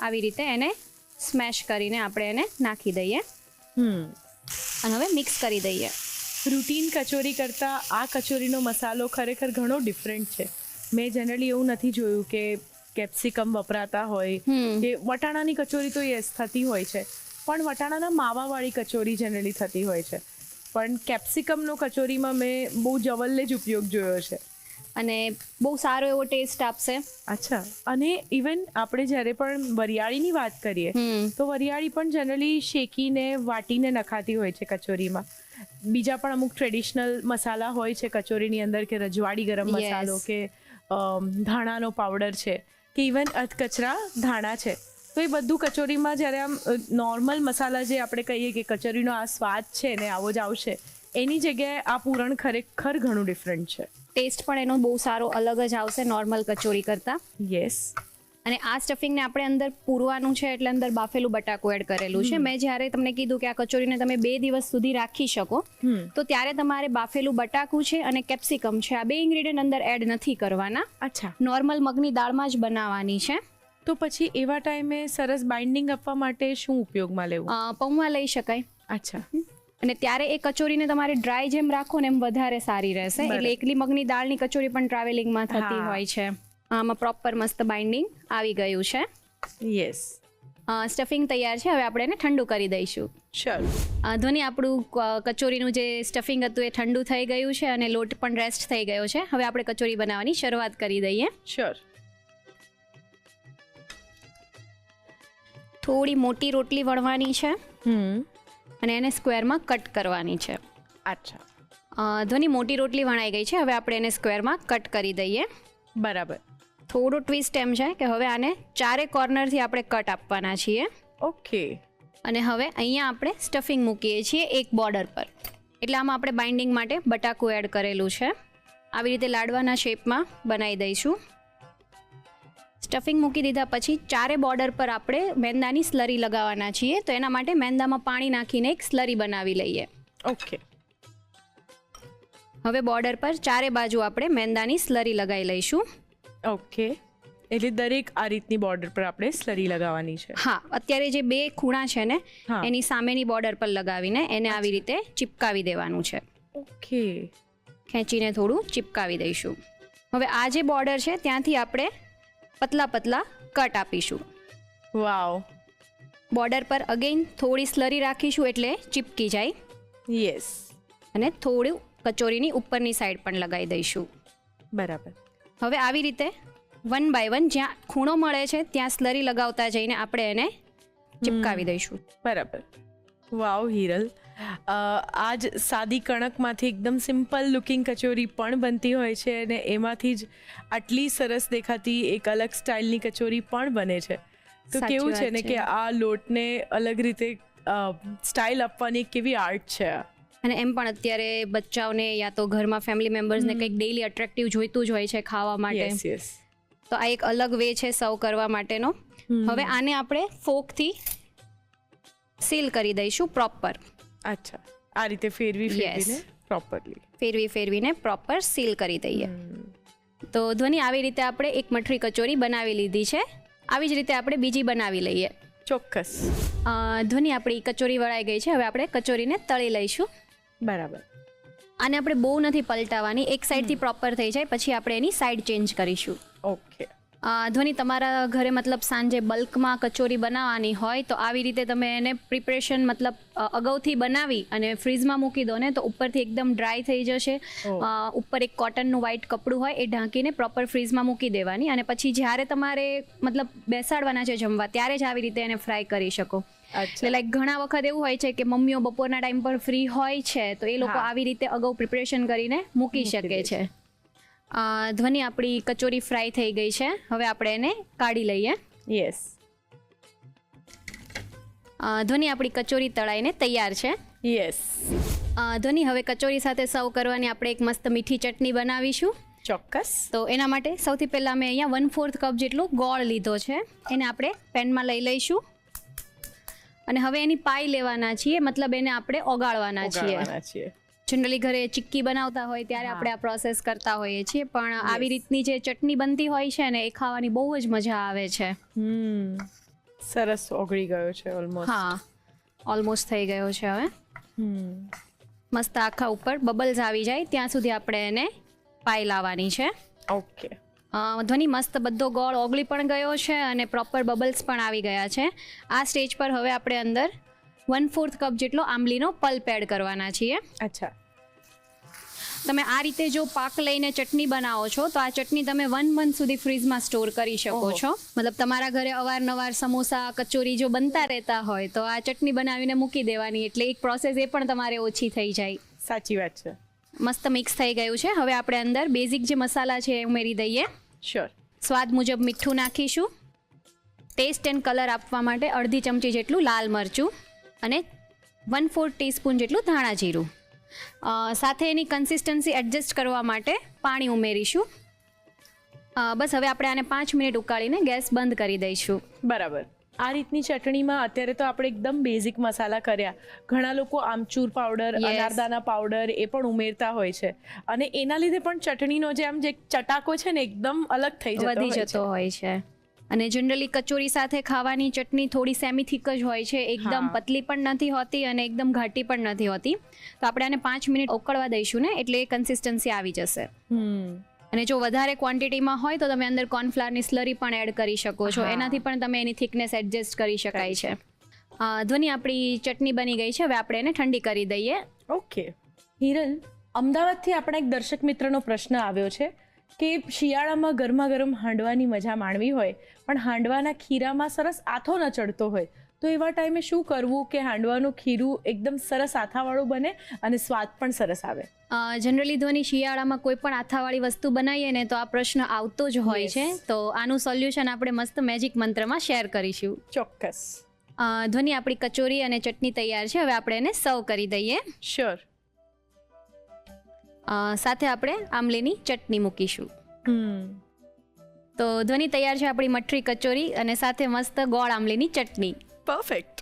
આવી રીતે એને સ્મેશ કરીને આપણે એને નાખી દઈએ. અને હવે મિક્સ કરી દઈએ. રૂટીન કચોરી કરતાં આ કચોરીનો મસાલો ખરેખર ઘણો ડિફરન્ટ છે. મેં જનરલી એવું નથી જોયું કે કેપ્સિકમ વપરાતા હોય કે વટાણાની કચોરી તો યસ થતી હોય છે, પણ વટાણાના માવાવાળી કચોરી જનરલી થતી હોય છે. પણ કેપ્સિકમનો કચોરીમાં મેં બહુ જવલ્લે જ ઉપયોગ જોયો છે અને બહુ સારો એવો ટેસ્ટ આપશે. અચ્છા. અને ઇવન આપણે જ્યારે પણ વરિયાળીની વાત કરીએ તો વરિયાળી પણ જનરલી શેકીને વાટીને નખાતી હોય છે કચોરીમાં. બીજા પણ અમુક ટ્રેડિશનલ મસાલા હોય છે કચોરીની અંદર, કે રજવાડી ગરમ મસાલો કે ધાણાનો પાવડર છે કે ઇવન અધકચરા ધાણા છે. તો એ બધું કચોરીમાં જ્યારે આમ નોર્મલ મસાલા જે આપણે કહીએ કે કચોરીનો આ સ્વાદ છે ને આવો જ આવશે, એની જગ્યાએ આ પૂરણ ખરેખર ઘણું ડિફરન્ટ છે. ટેસ્ટ પણ એનો બહુ સારો અલગ જ આવશે નોર્મલ કચોરી કરતાં. યસ. અને આ સ્ટફિંગને આપણે અંદર પૂરવાનું છે એટલે અંદર બાફેલું બટાકું એડ કરેલું છે. મેં જ્યારે તમને કીધું કે આ કચોરીને તમે 2 દિવસ સુધી રાખી શકો તો ત્યારે તમારે બાફેલું બટાકું છે અને કેપ્સિકમ છે, આ 2 ઇન્ગ્રેડિયન્ટ અંદર એડ નથી કરવાના. અચ્છા. નોર્મલ મગની દાળમાં જ બનાવવાની છે. તો પછી એવા ટાઈમે સરસ બાઇન્ડિંગ આપવા માટે શું ઉપયોગમાં લેવું? પૌવા લઈ શકાય. અચ્છા. અને ત્યારે એ કચોરીને તમારે ડ્રાય જેમ રાખો ને એમ વધારે સારી રહેશે. એટલે એકલી મગની દાળની કચોરી પણ ટ્રાવેલિંગમાં થતી હોય છે. આમાં પ્રોપર મસ્ત બાઇન્ડિંગ આવી ગયું છે. યસ. સ્ટફિંગ તૈયાર છે. હવે આપણે એને ઠંડુ કરી દઈશું. શ્યોર. ધ્વનિ, આપણું કચોરીનું જે સ્ટફિંગ હતું એ ઠંડુ થઈ ગયું છે અને લોટ પણ રેસ્ટ થઈ ગયો છે. હવે આપણે કચોરી બનાવવાની શરૂઆત કરી દઈએ. શ્યોર. થોડી મોટી રોટલી વણવાની છે અને એને સ્ક્વેરમાં કટ કરવાની છે. અચ્છા. ધ્વનિ, મોટી રોટલી વણાઈ ગઈ છે. હવે આપણે એને સ્ક્વેરમાં કટ કરી દઈએ. બરાબર. થોડો ટ્વિસ્ટ એમ છે કે હવે આને 4 કોર્નરથી આપણે કટ આપવાના છીએ. ઓકે. અને હવે અહીંયા આપણે સ્ટફિંગ મૂકીએ છીએ એક બોર્ડર પર. એટલે આમાં આપણે બાઇન્ડિંગ માટે બટાકું એડ કરેલું છે. આવી રીતે લાડવાના શેપમાં બનાવી દઈશું. સ્ટફિંગ મૂકી દીધા પછી 4 બોર્ડર પર આપણે મેંદાની સ્લરી લગાવવાના છીએ. તો એના માટે મેંદામાં પાણી નાખીને એક સ્લરી બનાવી લઈએ. ઓકે. હવે બોર્ડર પર ચારે બાજુ આપણે મેંદાની સ્લરી લગાવી લઈશું. ઓકે, એટલે દરેક આ રીતની બોર્ડર પર આપણે સ્લરી લગાવવાની છે. હા, અત્યારે જે 2 ખૂણા છે ને એની સામેની બોર્ડર પર લગાવીને એને આવી રીતે ચિપકાવી દેવાનું છે. ઓકે, ખેંચીને થોડું ચિપકાવી દઈશું. હવે આ જે બોર્ડર છે ત્યાંથી આપણે પતલા પતલા કટ આપીશું. વાવ. બોર્ડર પર અગેન થોડી સ્લરી રાખીશું એટલે ચિપકી જાય. યસ. અને થોડું કચોરીની ઉપરની સાઈડ પણ લગાવી દઈશું. બરાબર. હવે આવી રીતે 1 બાય 1 જ્યાં ખૂણો મળે છે ત્યાં સ્લરી લગાવતા જઈને આપણે એને ચિપકાવી દઈશું. બરાબર. વાવ હિરલ, આજ સાદી કણકમાંથી એકદમ સિમ્પલ લુકિંગ કચોરી પણ બનતી હોય છે અને એમાંથી જ આટલી સરસ દેખાતી એક અલગ સ્ટાઇલની કચોરી પણ બને છે. તો કેવું છે ને કે આ લોટને અલગ રીતે સ્ટાઇલ આપવાની કેવી આર્ટ છે. અને એમ પણ અત્યારે બચ્ચાઓને યા તો ઘરમાં ફેમિલી મેમ્બર્સને કંઈક ડેઈલી અટ્રેક્ટિવ જોઈતું જ હોય છે ખાવા માટે. યસ. તો આ એક અલગ વે છે સર્વ કરવા માટેનો. હવે આને આપણે ફોકથી સીલ કરી દઈશું પ્રોપર. અચ્છા, આ રીતે ફેરવીને પ્રોપરલી ફેરવીને પ્રોપર સીલ કરી દઈએ. તો ધ્વનિ આવી રીતે આપણે એક મઠરી કચોરી બનાવી લીધી છે. આવી જ રીતે આપણે બીજી બનાવી લઈએ. ચોક્કસ. ધ્વનિ આપણી કચોરી વળાઈ ગઈ છે. હવે આપણે કચોરીને તળી લઈશું. બરાબર. આને આપણે બહુ નથી પલટાવવાની, એક સાઈડથી પ્રોપર થઈ જાય પછી આપણે એની સાઈડ ચેન્જ કરીશું. ઓકે. ધ્વનિ તમારા ઘરે મતલબ સાંજે બલ્કમાં કચોરી બનાવવાની હોય તો આવી રીતે તમે એને પ્રિપરેશન મતલબ અગાઉથી બનાવી અને ફ્રીઝમાં મૂકી દો ને તો ઉપરથી એકદમ ડ્રાય થઈ જશે. ઉપર એક કોટનનું વ્હાઇટ કપડું હોય એ ઢાંકીને પ્રોપર ફ્રીઝમાં મૂકી દેવાની અને પછી જ્યારે તમારે મતલબ બેસાડવાના છે જમવા ત્યારે જ આવી રીતે એને ફ્રાય કરી શકો. એટલે લાઈક ઘણા વખત એવું હોય છે કે મમ્મીઓ બપોરના ટાઈમ પર ફ્રી હોય છે તો એ લોકો આવી રીતે અગાઉ પ્રિપરેશન કરીને મૂકી શકે છે. ધ્વનિ આપણી કચોરી ફ્રાય થઈ ગઈ છે. હવે આપણે એને કાઢી લઈએ. યસ. ધ્વનિ આપણી કચોરી તળાઈને તૈયાર છે. યસ. ધ્વનિ હવે કચોરી સાથે સર્વ કરવાની આપણે એક મસ્ત મીઠી ચટણી બનાવીશું. ચોક્કસ. તો એના માટે સૌથી પહેલાં મેં અહીંયા 1/4 કપ જેટલો ગોળ લીધો છે. એને આપણે પેનમાં લઈ લઈશું અને હવે એની પાઈ લેવાના છીએ, મતલબ એને આપણે ઓગાળવાના છીએ. જનરલી ઘરે ચીક્કી બનાવતા હોય ત્યારે આપણે આ પ્રોસેસ કરતા હોઈએ છીએ, પણ આવી રીતની જે ચટણી બનતી હોય છે ને એ ખાવાની બહુ જ મજા આવે છે. સરસ ઓગળી ગયો છે ઓલમોસ્ટ. હા, ઓલમોસ્ટ થઈ ગયો છે. હવે મસ્ત આખા ઉપર બબલ્સ આવી જાય ત્યાં સુધી આપણે એને પાઈ લાવવાની છે. ઓકે. ધ્વનિ મસ્ત બધો ગોળ ઓગળી પણ ગયો છે અને પ્રોપર બબલ્સ પણ આવી ગયા છે. આ સ્ટેજ પર હવે આપણે અંદર 1/4 કપ જેટલો આંબલીનો પલ્પ એડ કરવાના છીએ. અચ્છા. તમે આ રીતે જો પાક લઈને ચટણી બનાવો છો તો આ ચટણી તમે 1 મંથ સુધી ફ્રીઝમાં સ્ટોર કરી શકો છો. મતલબ તમારા ઘરે અવારનવાર સમોસા કચોરી જો બનતા રહેતા હોય તો આ ચટણી બનાવીને મૂકી દેવાની એટલે એક પ્રોસેસ એ પણ તમારે ઓછી થઈ જાય. સાચી વાત છે. મસ્ત મિક્સ થઈ ગયું છે. હવે આપણે અંદર બેઝિક જે મસાલા છે એ ઉમેરી દઈએ. શ્યોર. સ્વાદ મુજબ મીઠું નાખીશું. ટેસ્ટ એન્ડ કલર આપવા માટે અડધી ચમચી જેટલું લાલ મરચું અને 1/4 ટીસ્પૂન જેટલું ધાણા જીરું. સાથે એની કન્સિસ્ટન્સી એડજસ્ટ કરવા માટે પાણી ઉમેરીશું. બસ હવે આપણે આને 5 મિનિટ ઉકાળીને ગેસ બંધ કરી દઈશું. બરાબર. આ રીતની ચટણીમાં અત્યારે તો આપણે એકદમ બેઝિક મસાલા કર્યા. ઘણા લોકો આમચૂર પાવડર, અનારદાના પાવડર એ પણ ઉમેરતા હોય છે અને એના લીધે પણ ચટણીનો જે આમ જે ચટાકો છે ને એકદમ અલગ થઈ જતો હોય છે. અને જનરલી કચોરી સાથે ખાવાની ચટણી થોડી સેમી થીક જ હોય છે, એકદમ પતલી પણ નથી હોતી અને એકદમ ઘાટી પણ નથી હોતી. તો આપણે આને 5 મિનિટ ઉકળવા દઈશું ને એટલે એ કન્સિસ્ટન્સી આવી જશે. અને જો વધારે ક્વોન્ટિટીમાં હોય તો તમે અંદર કોર્નફ્લાવરની સ્લરી પણ એડ કરી શકો છો. એનાથી પણ તમે એની થિકનેસ એડજસ્ટ કરી શકાય છે. ધ્વનિ આપણી ચટણી બની ગઈ છે. હવે આપણે એને ઠંડી કરી દઈએ. ઓકે. હિરલ, અમદાવાદથી આપણા એક દર્શક મિત્રનો પ્રશ્ન આવ્યો છે કે શિયાળામાં ગરમા ગરમ હાંડવાની મજા માણવી હોય પણ હાંડવાના ખીરામાં સરસ આથો ન ચડતો હોય તો એવા ટાઈમે શું કરવું કે હાંડવાનું ખીરું એકદમ સરસ આથાવાળું બને અને સ્વાદ પણ સરસ આવે? જનરલી ધ્વનિ શિયાળામાં કોઈ પણ આથાવાળી વસ્તુ બનાવીએ ને તો આ પ્રશ્ન આવતો જ હોય છે. તો આનું સોલ્યુશન આપણે મસ્ત મેજિક મંત્રમાં શેર કરીશું. ચોક્કસ. ધ્વનિ આપણી કચોરી અને ચટણી તૈયાર છે. હવે આપણે એને સર્વ કરી દઈએ. શ્યોર. સાથે આપણે આંબલીની ચટણી મૂકીશું. તો ધ્વનિ તૈયાર છે આપણી મઠરી કચોરી અને સાથે મસ્ત ગોળ આંબલીની ચટણી. પરફેક્ટ.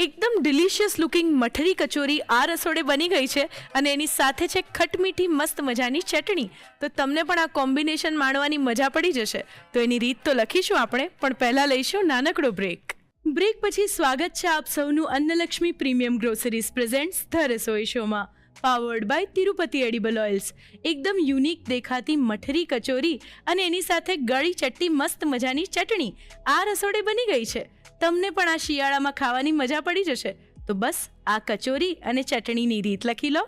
એકદમ ડિલિશિયસ લુકિંગ મઠરી કચોરી આ રસોડે બની ગઈ છે અને એની સાથે છે ખટમીઠી મસ્ત મજાની ચટણી. તો તમને પણ આ કોમ્બિનેશન માણવાની મજા પડી જશે. તો એની રીત તો લખીશું આપણે, પણ પહેલાં લઈશું નાનકડો બ્રેક. બ્રેક પછી સ્વાગત છે આપ સૌનું Annalakshmi premium groceries presents the Rasoi શોમાં, powered by Tirupati edible oils. એકદમ યુનિક દેખાતી મઠરી કચોરી અને એની સાથે ગળી ચટ્ટી મસ્ત મજાની ચટણી આ રસોડે બની ગઈ છે. તમને પણ આ શિયાળામાં ખાવાની મજા પડી જશે. તો બસ આ કચોરી અને ચટણીની રીત લખી લો.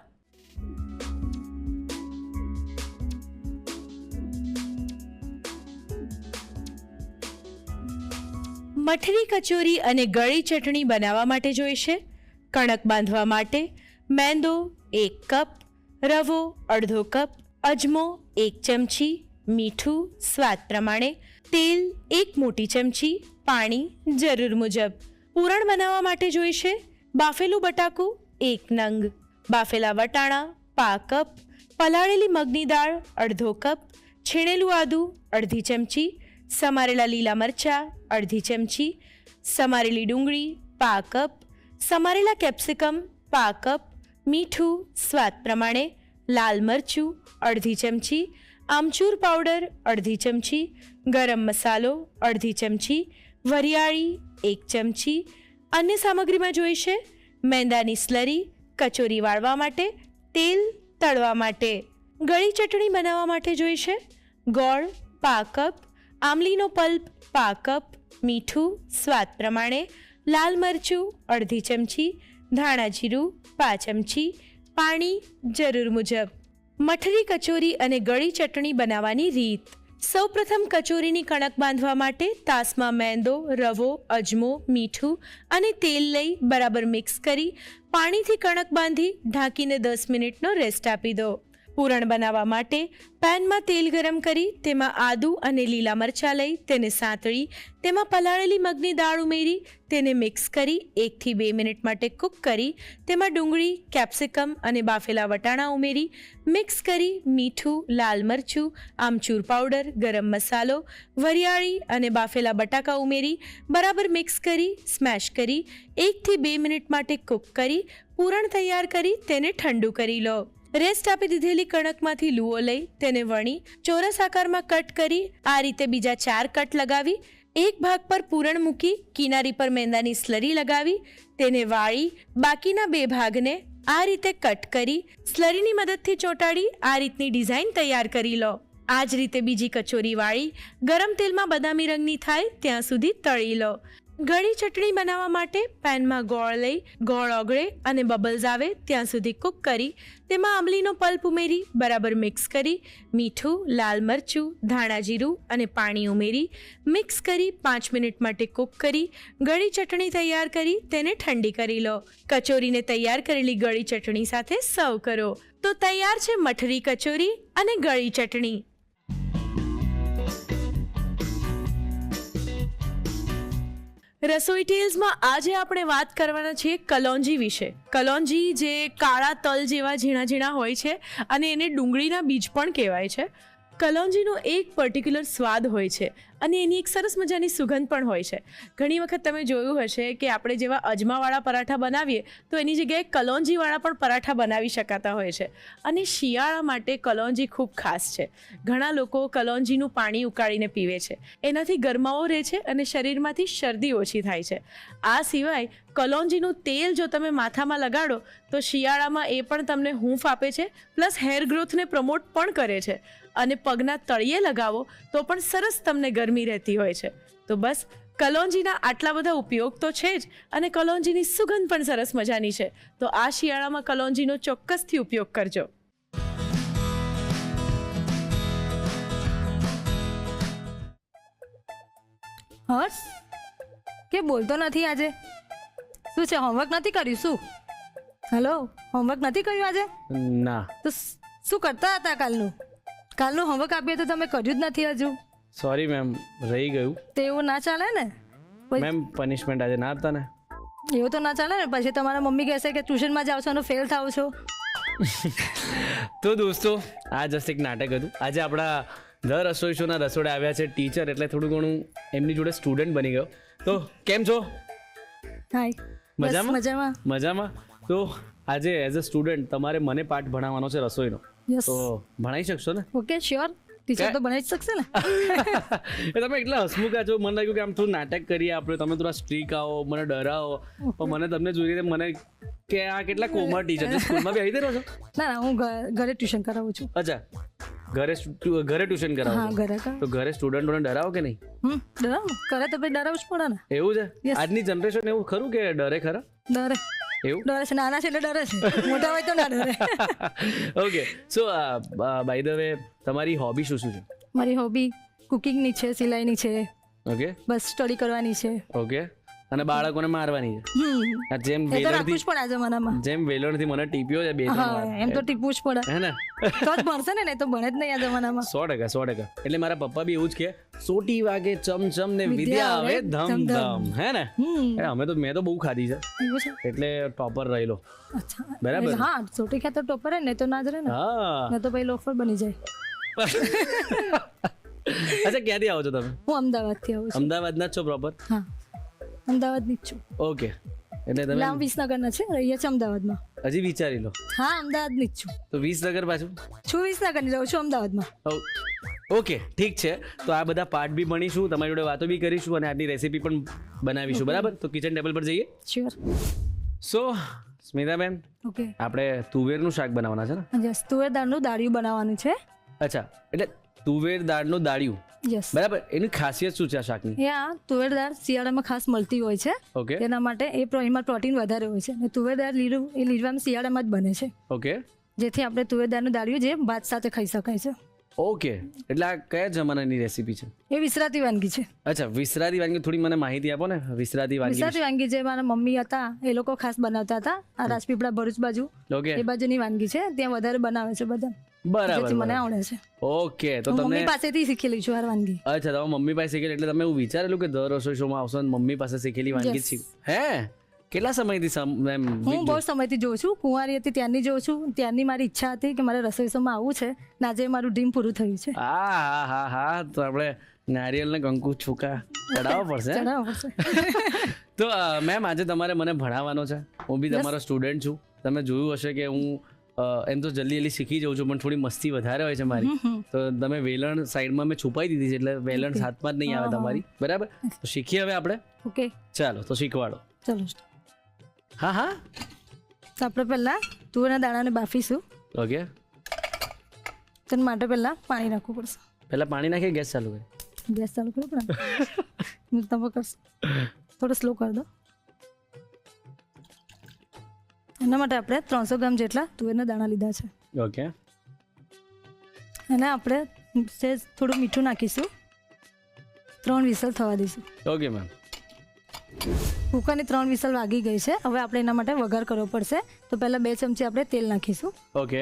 મઠરી કચોરી અને ગળી ચટણી બનાવવા માટે જોઈશે કણક બાંધવા માટે મેંદો 1 કપ, રવો અડધો કપ, અજમો 1 ચમચી, મીઠું સ્વાદ પ્રમાણે, તેલ 1 મોટી ચમચી, પાણી જરૂર મુજબ. પૂરણ બનાવવા માટે જોઈશે બાફેલું બટાકું 1 નંગ, બાફેલા વટાણા પા કપ, પલાળેલી મગની દાળ અડધો કપ, છીણેલું આદું અડધી ચમચી, સમારેલા લીલા મરચાં અડધી ચમચી, સમારેલી ડુંગળી પા કપ, સમારેલા કેપ્સિકમ પા કપ, મીઠું સ્વાદ પ્રમાણે, લાલ મરચું અડધી ચમચી, આમચૂર પાવડર અડધી ચમચી, ગરમ મસાલો અડધી ચમચી, વરિયાળી 1 ચમચી. અન્ય સામગ્રીમાં જોઈશે મેંદાની સ્લરી કચોરી વાળવા માટે, તેલ તળવા માટે. ગળી ચટણી બનાવવા માટે જોઈશે ગોળ પા કપ, આમલીનો પલ્પ પા કપ, મીઠું સ્વાદ પ્રમાણે, લાલ મરચું અડધી ચમચી, ધાણા જીરું પા ચમચી, પાણી જરૂર મુજબ. મઠરી કચોરી અને ગળી ચટણી બનાવવાની રીત. સૌપ્રથમ કચોરીની કણક બાંધવા માટે તાસમાં મેંદો, રવો, અજમો, મીઠું અને તેલ લઈ બરાબર મિક્સ કરી પાણીથી કણક બાંધી ઢાંકીને 10 મિનિટનો રેસ્ટ આપી દો. પૂરણ બનાવવા માટે પેનમાં તેલ ગરમ કરી તેમાં આદુ અને લીલા મરચાં લઈ તેને સાંતળી તેમાં પલાળેલી મગની દાળ ઉમેરી તેને મિક્સ કરી 1 થી 2 મિનિટ માટે કૂક કરી તેમાં ડુંગળી, કેપ્સિકમ અને બાફેલા વટાણા ઉમેરી મિક્સ કરી મીઠું, લાલ મરચું, આમચૂર પાવડર, ગરમ મસાલો, વરિયાળી અને બાફેલા બટાકા ઉમેરી બરાબર મિક્સ કરી સ્મેશ કરી 1 થી 2 મિનિટ માટે કૂક કરી પૂરણ તૈયાર કરી તેને ઠંડુ કરી લો. રેસ્ટ આપી દીધેલી કણકમાંથી લૂવો લઈ તેને વણી ચોરસ આકારમાં કટ કરી આ રીતે બીજા 4 કટ લગાવી એક ભાગ પર પૂરણ મૂકી કિનારી પર મેંદાની સ્લરી લગાવી તેને વાળી બાકીના 2 ભાગને આ રીતે કટ કરી સ્લરીની મદદથી ચોંટાડી આ રીતની ડિઝાઇન તૈયાર કરી લો. આ જ રીતે બીજી કચોરી વાળી ગરમ તેલમાં બદામી રંગની થાય ત્યાં સુધી તળી લો. ગળી ચટણી બનાવવા માટે પેનમાં ગોળ લઈ ગોળ ઓગળે અને બબલ્સ આવે ત્યાં સુધી કૂક કરી તેમાં આંબલીનો પલ્પ ઉમેરી બરાબર મિક્સ કરી મીઠું, લાલ મરચું, ધાણા જીરું અને પાણી ઉમેરી મિક્સ કરી 5 મિનિટ માટે કૂક કરી ગળી ચટણી તૈયાર કરી તેને ઠંડી કરી લો. કચોરીને તૈયાર કરેલી ગળી ચટણી સાથે સર્વ કરો. તો તૈયાર છે મઠરી કચોરી અને ગળી ચટણી. રસોઈ ટેલ્સમાં આજે આપણે વાત કરવાના છીએ કલોંજી વિશે. કલોંજી જે કાળા તલ જેવા ઝીણા ઝીણા હોય છે અને એને ડુંગળીના બીજ પણ કહેવાય છે. કલોંજીનો એક પર્ટિક્યુલર સ્વાદ હોય છે અને એની એક સરસ મજાની સુગંધ પણ હોય છે. ઘણી વખત તમે જોયું હશે કે આપણે જેવા અજમાવાળા પરાઠા બનાવીએ તો એની જગ્યાએ કલોંજીવાળા પણ પરાઠા બનાવી શકાતા હોય છે. અને શિયાળા માટે કલોંજી ખૂબ ખાસ છે. ઘણા લોકો કલોંજીનું પાણી ઉકાળીને પીવે છે. એનાથી ગરમાવો રહે છે અને શરીરમાંથી શરદી ઓછી થાય છે. આ સિવાય કલોંજીનું તેલ જો તમે માથામાં લગાડો તો શિયાળામાં એ પણ તમને હૂંફ આપે છે, પ્લસ હેર ગ્રોથને પ્રમોટ પણ કરે છે. અને પગના તળિયે લગાવો તો પણ સરસ તમને ગરમી રહેતી હોય છે. તો બસ કલોંજીના આટલા બધા ઉપયોગ તો છે જ અને કલોંજીની સુગંધ પણ સરસ મજાની છે. તો આ શિયાળામાં કલોંજીનો ચોક્કસથી ઉપયોગ કરજો. હર્ષ કે બોલતો નથી આજે? શું છે, હોમવર્ક નથી કર્યું? શું હેલો, હોમવર્ક નથી કર્યું આજે? ના. તો શું કરતા હતા કાલનું હોમવર્ક આપ્યું તો તમે કર્યું જ નથી હજુ. સોરી મેમ, રહી ગયું. તો એવું ના ચાલે ને મેમ, પનિશમેન્ટ આજે ના આપતા ને. એવું તો ના ચાલે ને. પછી તમારા મમ્મી કહેશે કે ટ્યુશનમાં જાઓ છો અને ફેલ થાવ છો. તો દોસ્તો, આ જસ્ટ એક નાટક હતું. આજે આપણા ધ રસોઈ શોના રસોડે આવ્યા છે ટીચર, એટલે થોડું ઘણું એમની જોડે સ્ટુડન્ટ બની ગયો. તો કેમ છો? હાય. મજામાં મજામાં. મજામાં. તો આજે એઝ અ સ્ટુડન્ટ તમારે મને પાઠ ભણાવવાનો છે રસોઈનો, યસ. તો ભણાવી શકશો ને? Okay sure. ટીચર તો બનાવી જ શકશે ને. એ તમે એટલા હસમુખા છો, મને લાગ્યું કે આમ થોડું નાટક કરીએ આપણે, તમે થોડા સ્ટ્રીક આવો, મને ડરાવો, પણ મને તમને જોઈએ મને કે આ કેટલા કોમળ ટીચર છે. સ્કૂલમાં બી આવી દે છો? ના હું ઘરે ટ્યુશન કરાવું છું. અચ્છા, ઘરે ટ્યુશન હા કરાવો છો? ઘરે તો ઘરે સ્ટુડન્ટોને ડરાવો કે નહીં? ડરાવ કરે તો પછી ડરાવવું જ પડે ને. એવું છે? Yes. આજની જનરેશન એવું ખરું કે ડરે ખરા? ડરે એવું? ડરે છે, નાના છે એટલે ડરે છે, મોટા હોય તો ના ડરે. Okay, so by the way તમારી હોબી શું શું છે? મારી હોબી કુકિંગની છે, સિલાઈની છે, ઓકે બસ સ્ટડી કરવાની છે. ઓકે, અને બાળકોને મારવાની છે. આ જેમ એ તો રાખવું વેલણથી જ પડે આ જમાનામાં. જેમ વેલણથી મને ટીપ્યો છે બે ત્રણ હા વાર. એમ તો ટીપવું જ પડે, હે ને? તો જ ભણશે ને, નહીં તો ભણે જ નહીં આ જમાનામાં. 100%. એટલે મારા પપ્પા બી એવું જ કે સોટી વાગે ચમચમ ને વિદ્યા આવે ધમ ધમ, હે ને? એ અમે તો મેં તો બહુ ખાધી છે, એવું છે. એટલે ટોપર રહેલો. અચ્છા બરાબર. એટલે હા સોટી ખાય તો ટોપર ને, તો ના જ રહે ને, હા. નહીં તો પછી લોફર બની જાય. અચ્છા, ક્યાંથી આવો છો તમે? હું અમદાવાદથી આવું છું. અમદાવાદના જ છો પ્રોપર? હા અમદાવાદની જ છું. ઓકે, એટલે એટલે આમ તમે વિસનગરના છે, રહીએ છીએ અમદાવાદમાં. હજી વિચારી લો. હા અમદાવાદની જ છું. તો 20 નગર પાછું? છું વિસનગરની, રહું છું અમદાવાદમાં. ઓકે, ઠીક છે. તો આ બધા પાઠ બી ભણીશું, તમારી જોડે વાતો બી કરીશું, અને આજની રેસીપી પણ બનાવીશું. બરાબર? તો કિચન ટેબલ પર જઈએ. શ્યોર. સો સ્મિતાબેન, ઓકે આપણે તુવેરનું શાક બનાવવાના છે ને? યસ, તુવેર દાળનું દાળિયું બનાવવાનું છે. અચ્છા, એટલે તુવેર દાળનું દાળિયું, યસ. બરાબર. એની ખાસિયત શું છે આ શાકની? યા તુવેર દાળ શિયાળામાં ખાસ મળતી હોય છે, ઓકે તેના માટે એમાં પ્રોટીન વધારે હોય છે. અને તુવેર દાળ લીલું એ લીલવામાં શિયાળામાં જ બને છે, ઓકે જેથી આપણે તુવેર દાળનું દાળિયું જે ભાત સાથે ખાઈ શકાય છે. ઓકે. એટલે આ કયા જમાનાની રેસીપી છે? એ વિસરાતી વાનગી છે. અચ્છા, વિસરાતી વાનગી, થોડી મને માહિતી આપો ને વિસરાતી વાનગી. વિસરાતી વાનગી જે મારા મમ્મી હતા એ લોકો ખાસ બનાવતા હતા, આ રાજપીપળા ભરૂચ બાજુ ઓકે, એ બાજુની વાનગી છે, ત્યાં વધારે બનાવે છે બધા, બરાબર. જેથી મને આવડે છે. ઓકે, તો હું તમે મમ્મી પાસેથી શીખેલી છું આ વાનગી. અચ્છા, તમે મમ્મી પાસે શીખેલી, એટલે તમે એવું વિચારેલું કે દર રસોઈ શોમાં આવશો અને મમ્મી પાસે શીખેલી વાનગી Yes. શીખ. હે, કેટલા સમયથી એમ? હું બહુ સમયથી જોઉં છું, કુંવારી હતી ત્યારની જોઉં છું, ત્યારની મારી ઈચ્છા હતી કે મારે રસોઈ શોમાં આવવું છે, ને આજે મારું ડ્રીમ પૂરું થયું છે. હા, તો આપણે નારિયેલ ને કંકુ છૂકા ચડાવવા પડશે. ચડાવવા પડશે. તો મેમ, આજે તમારે મને ભણાવવાનો છે. હું બી તમારો સ્ટુડન્ટ છું. તમે જોયું હશે કે હું એમ તો જલ્દી શીખી જાઉં છું, પણ થોડી મસ્તી વધારે હોય છે મારી. તો તમે વેલણ સાઈડમાં મેં છુપાઈ દીધી છે, એટલે વેલણ હાથમાં જ નહીં આવે તમારી. બરાબર? તો શીખીએ હવે આપણે. ઓકે ચાલો, તો શીખવાડો. ચલો. હા. તો આપણે પહેલા તુવેરના દાણાને બાફીશું. ઓકે, તેના માટે પહેલા પાણી નાખવું પડશે. પહેલા પાણી નાખીએ, ગેસ ચાલુ કરી. ગેસ ચાલુ કરવું પડે. તમે કરશો થોડું સ્લો કરી દો. એના માટે આપણે 300 ગ્રામ જેટલા તુવેરના દાણા લીધા છે. ઓકે, અને આપણે થોડું મીઠું નાખીશું, 3 વિસલ થવા દઈશું. Okay ma'am. કુકરની 3 વિસલ વાગી ગઈ છે. હવે આપણે એના માટે વઘાર કરવો પડશે. તો પહેલાં 2 ચમચી આપણે તેલ નાખીશું. ઓકે,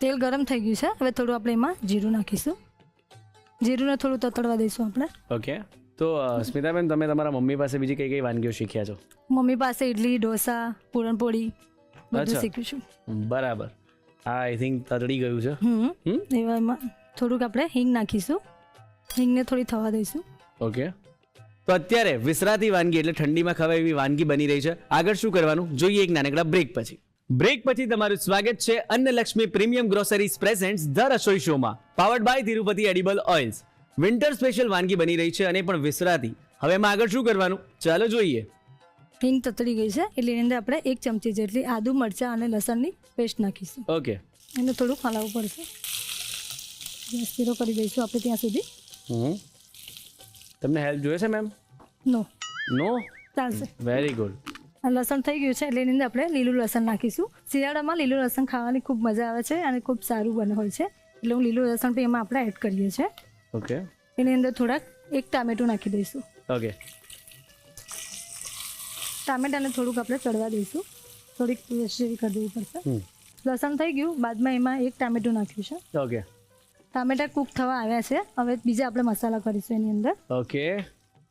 તેલ ગરમ થઈ ગયું છે. હવે થોડું આપણે એમાં જીરું નાખીશું. જીરુંને થોડું તતડવા દઈશું આપણે. ઓકે. તો સ્મિતાબેન, તમે તમારા મમ્મી પાસે બીજી કઈ કઈ વાનગીઓ શીખ્યા છો? મમ્મી પાસે ઇડલી, ઢોસા, પૂરણપોળી બધું અચ્છા. શીખ્યું છું. બરાબર. આઈ થિંક તતડી ગયું છે. એવામાં થોડુંક આપણે હિંગ નાખીશું. હિંગને થોડી થવા દઈશું. ઓકે. તો અત્યારે વિસરાતી વાનગી એટલે ઠંડીમાં ખવાય એવી વાનગી બની રહી છે. આગળ શું કરવાનું જોઈએ એક નાનકડા બ્રેક પછી. બ્રેક પછી તમારું સ્વાગત છે Annalakshmi premium groceries presents the Rasoi શોમાં, powered by Tirupati edible oils. Winter special વાનગી બની રહી છે, અને પણ વિસરાતી. હવે એમાં આગળ શું કરવાનું ચાલો જોઈએ. હિંગ તતડી ગઈ છે એટલે એની અંદર આપણે 1 ચમચી જેટલી આદુ, મરચાં અને લસણની પેસ્ટ નાખીશું. ઓકે. એને થોડું હલાવવું પડશે. ગેસ ધીરો કરી દઈશું આપણે ત્યાં સુધી. તમને હેલ્પ જોઈએ છે મેમ? નો ચાલશે. Very good. લસણ થઈ ગયું છે એટલે એની અંદર આપણે લીલું લસણ નાખીશું. શિયાળામાં લીલું લસણ ખાવાની ખૂબ મજા આવે છે અને ખૂબ સારું બને હોય છે, એટલે હું લીલું લસણ પણ એમાં આપણે એડ કરીએ છીએ. ઓકે. એની અંદર થોડાક 1 ટામેટું નાખી દઈશું. ઓકે. ટામેટાને થોડુંક આપણે ચડવા દઈશું, થોડીક પેસ્ટ જેવી કરી દેવી પડશે. લસણ થઈ ગયું, બાદમાં એમાં 1 ટામેટું નાખ્યું છે. ઓકે. ટામેટા કૂક થવા આવ્યા છે. હવે બીજા આપણે મસાલા કરીશું એની અંદર. ઓકે.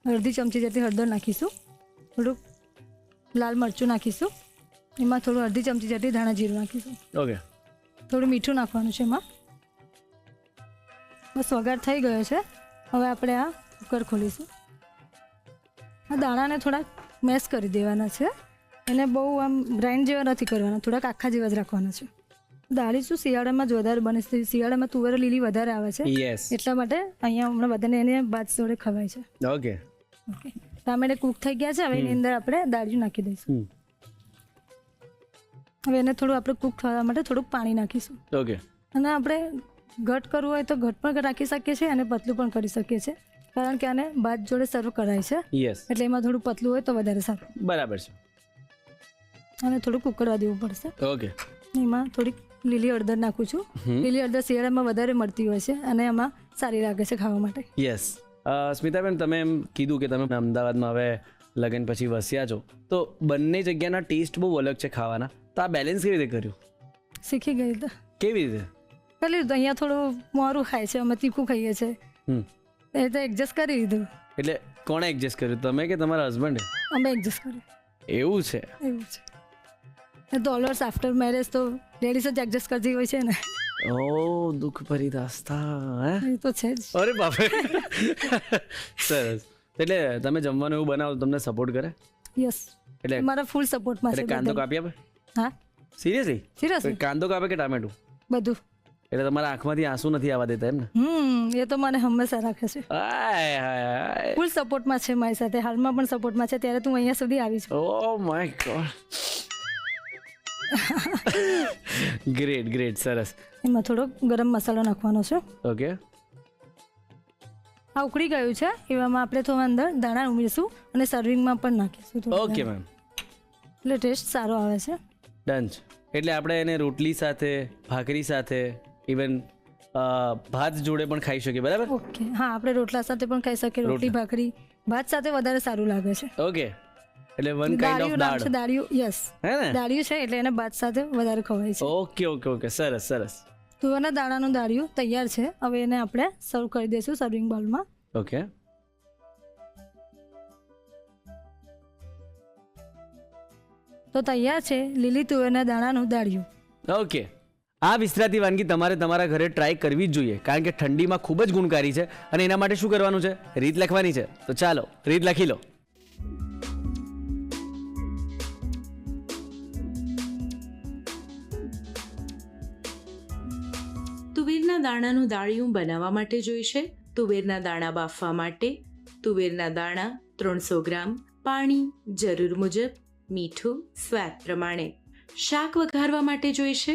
અડધી ચમચી જેટલી હળદર નાખીશું. થોડુંક લાલ મરચું નાખીશું. એમાં થોડું અડધી ચમચી જેટલી ધાણા જીરું નાખીશું. ઓકે. થોડું મીઠું નાખવાનું છે એમાં. બસ વઘાર થઈ ગયો છે. હવે આપણે આ કુકર ખોલીશું. આ દાણાને થોડા મેશ કરી દેવાના છે. એને બહુ આમ ગ્રાઇન્ડ જેવા નથી કરવાના, થોડાક આખા જેવા જ રાખવાના છે. દાળી શું શિયાળામાં જ વધારે બને છે, શિયાળામાં તુવેર લીલી વધારે આવે છે, યસ, એટલા માટે અહીંયા હમણાં બધાને એને ભાત જોડે ખવાય છે. ઓકે. ઓકે, ટામેટા કૂક થઈ ગયા છે. હવે એની અંદર આપણે દાળિયું નાખી દઈશું. હવે એને થોડું આપણે કૂક થવા માટે થોડુંક પાણી નાખીશું. ઓકે. અને આપણે ઘટ કરવું હોય તો ઘટ પણ રાખી શકીએ છીએ અને પતલું પણ કરી શકીએ છીએ, કારણ કે આને ભાત જોડે સર્વ કરાય છે, યસ, એટલે એમાં થોડું પતલું હોય તો વધારે સારું. બરાબર છે. અને થોડુંક ઉકળવા દેવું પડશે. ઓકે. એમાં થોડીક લીલી હળદર નાખું છું. લીલી હળદર શિયાળામાં વધારે મળતી હોય છે અને એમાં સારી લાગે છે ખાવા માટે. યસ. સ્મિતાબેન, તમે એમ કીધું કે તમે અમદાવાદમાં હવે લગ્ન પછી વસ્યા છો, તો બંને જગ્યાના ટેસ્ટ બહુ અલગ છે ખાવાના, તો આ બેલેન્સ કેવી રીતે કર્યું? શીખી ગઈ તો. કેવી રીતે? કરી લીધું. અહીંયા થોડું મોરું ખાય છે, અમે તીખું ખાઈએ છીએ, એ તો એડજસ્ટ કરી લીધું. એટલે કોણે એડજસ્ટ કર્યું, તમે કે તમારા હસબન્ડે? અમે એડજસ્ટ કર્યું. એવું છે? એવું છે. ડોલર્સ આફ્ટર મેરેજ તો લેડીઝ જ એડજસ્ટ કરતી હોય છે ને. ઓ દુઃખ ભરી દાસ્તા. એ તો છે જ. અરે બાપરે. સરસ. એટલે તમે જમવાનું એવું બનાવો તમને સપોર્ટ કરે? યસ, એટલે મારા ફૂલ સપોર્ટમાં છે. એટલે કાંદો કાપી આપે? હા, સિરિયસલી? કાંદો કાપે કે ટામેટું? બધું. એટલે તમારા આંખમાંથી આંસુ નથી આવવા દેતા એમ ને? એ તો મને હંમેશા રાખે છે. આય ફૂલ સપોર્ટમાં છે મારી સાથે, હાલમાં પણ સપોર્ટમાં છે. ત્યારે તું અહીંયા સુધી આવી છું. Oh my God. Great great, સરસ. એમાં થોડો ગરમ મસાલો નાખવાનો છે. ઓકે. આ ઉકળી ગયું છે, એવામાં આપણે થોડા અંદર દાણા ઉમેરીશું અને સર્વિંગમાં પણ નાખીશું. Okay ma'am. એટલે ટેસ્ટ સારો આવે છે. ડન. એટલે આપણે એને રોટલી સાથે, ભાખરી સાથે, ઇવન ભાત જોડે પણ ખાઈ શકીએ, બરાબર? ઓકે, હા, આપણે રોટલા સાથે પણ ખાઈ શકીએ. રોટલી ભાખરી ભાત સાથે વધારે સારું લાગે છે. ઓકે. એટલે વન કાઇન્ડ ઓફ દાળ. દાળિયું, યસ, હે ને? દાળિયું છે એટલે એને ભાત સાથે વધારે ખવાય છે. ઓકે ઓકે ઓકે, સરસ સરસ. તુવેરના દાણાનું દાળિયું તૈયાર છે. હવે એને આપણે સર્વ કરી દઈશું સર્વિંગ બાઉલમાં. ઓકે. તો તૈયાર છે લીલી તુવેરના દાણાનું દાળિયું. ઓકે. આ વિસરાતી વાનગી તમારે તમારા ઘરે ટ્રાય કરવી જ જોઈએ, કારણ કે ઠંડીમાં ખૂબ જ ગુણકારી છે. અને એના માટે શું કરવાનું છે? રીત લખવાની છે. તો ચાલો રીત લખી લો. તુવેરના દાણાનું દાળિયું બનાવવા માટે જોઈશે તુવેરના દાણા બાફવા માટે તુવેરના દાણા 300 ગ્રામ, પાણી જરૂર મુજબ, મીઠું સ્વાદ પ્રમાણે. શાક વઘારવા માટે જોઈશે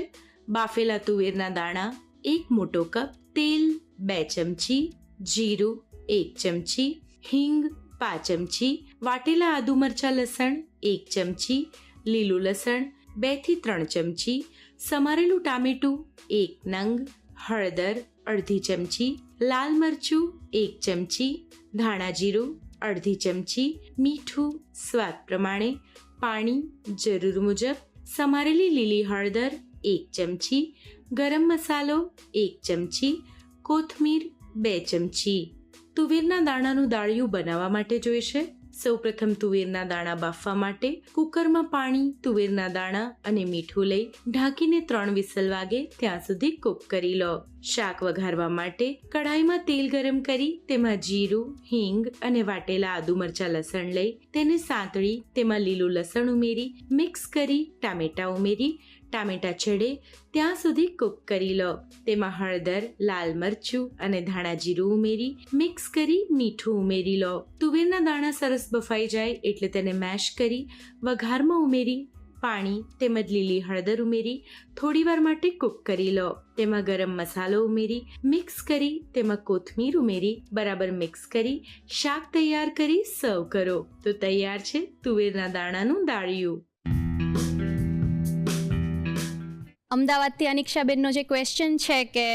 બાફેલા તુવેરના દાણા 1 મોટો કપ, તેલ 2 ચમચી, જીરું 1 ચમચી, હિંગ 5 ચમચી, વાટેલા આદુ મરચાં લસણ 1 ચમચી, લીલું લસણ 2 થી 3 ચમચી, સમારેલું ટામેટું 1 નંગ, હળદર અડધી ચમચી, લાલ મરચું 1 ચમચી, ધાણા જીરું અડધી ચમચી, મીઠું સ્વાદ પ્રમાણે, પાણી જરૂર મુજબ, સમારેલી લીલી હળદર 1 ચમચી, ગરમ મસાલો 1 ચમચી, કોથમીર 2 ચમચી. તુવેરના દાણાનું દાળિયું બનાવવા માટે જોઈશે સૌપ્રથમ તુવેરના દાણા બાફવા માટે કુકરમાં પાણી, તુવેરના દાણા અને મીઠું લઈ ઢાંકીને 3 વિસલ વાગે ત્યાં સુધી કૂક કરી લો. શાક વઘારવા માટે કઢાઈમાં તેલ ગરમ કરી તેમાં જીરું, હિંગ અને વાટેલા આદુ મરચાં લસણ લઈ તેને સાંતળી તેમાં લીલું લસણ ઉમેરી મિક્સ કરી ટામેટાં ઉમેરી ટામેટાં ચડે ત્યાં સુધી કૂક કરી લો. તેમાં હળદર, લાલ મરચું અને ધાણા જીરું ઉમેરી મિક્સ કરી મીઠું ઉમેરી લો. તુવેરના દાણા સરસ બફાઈ જાય એટલે તેને મેશ કરી વઘારમાં ઉમેરી પાણી તેમજ લીલી હળદર ઉમેરી થોડીવાર માટે કૂક કરી લો. તેમાં ગરમ મસાલો ઉમેરી મિક્સ કરી તેમાં કોથમીર ઉમેરી બરાબર મિક્સ કરી શાક તૈયાર કરી સર્વ કરો. તો તૈયાર છે તુવેરના દાણાનું દાળિયું. અમદાવાદથી અનિક્ષાબેનનો જે ક્વેશ્ચન છે કે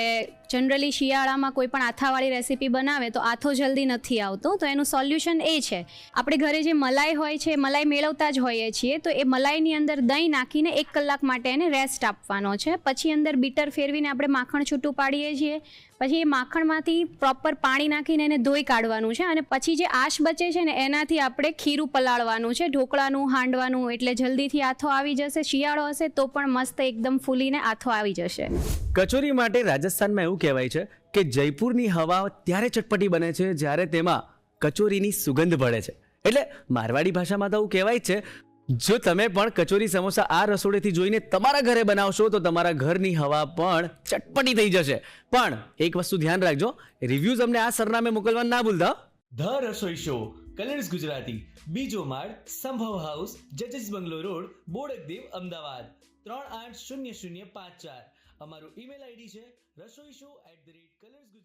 જનરલી શિયાળામાં કોઈ પણ આથાવાળી રેસીપી બનાવે તો આથો જલ્દી નથી આવતો, તો એનું સોલ્યુશન એ છે આપણે ઘરે જે મલાઈ હોય છે મલાઈ મેળવતા જ હોઈએ છીએ, તો એ મલાઈની અંદર દહીં નાખીને 1 કલાક માટે એને રેસ્ટ આપવાનો છે. પછી અંદર બીટર ફેરવીને આપણે માખણ છૂટું પાડીએ છીએ. પછી એ માખણમાંથી પ્રોપર પાણી નાખીને એને ધોઈ કાઢવાનું છે અને પછી જે આશ બચે છે ને એનાથી આપણે ખીરું પલાળવાનું છે, ઢોકળાનું, હાંડવાનું, એટલે જલ્દીથી આથો આવી જશે. શિયાળો હશે તો પણ મસ્ત એકદમ ફૂલીને આથો આવી જશે. કચોરી માટે રાજસ્થાનમાં એવું કહેવાય છે કે જયપુરની હવા ત્યારે ચટપટી બને છે જ્યારે તેમાં કચોરીની સુગંધ ભળે છે. એટલે મારવાડી ભાષામાં તો આવું કહેવાય જ છે, જો તમે પણ કચોરી સમોસા આ રસોડેથી જોઈને તમારા ઘરે બનાવશો તો તમારા ઘરની હવા પણ ચટપટી થઈ જશે. પણ એક વસ્તુ ધ્યાન રાખજો, રિવ્યુઝ અમને આ સરનામે મોકલવા ના ભૂલતા. The Rasoi show, colours Gujarati, બીજો માળ, સંભવ હાઉસ, જજીસ બંગલો રોડ, બોડકદેવ, અમદાવાદ 380054. અમારું ઈમેલ આઈડી છે rasoishow@colorsgujarati.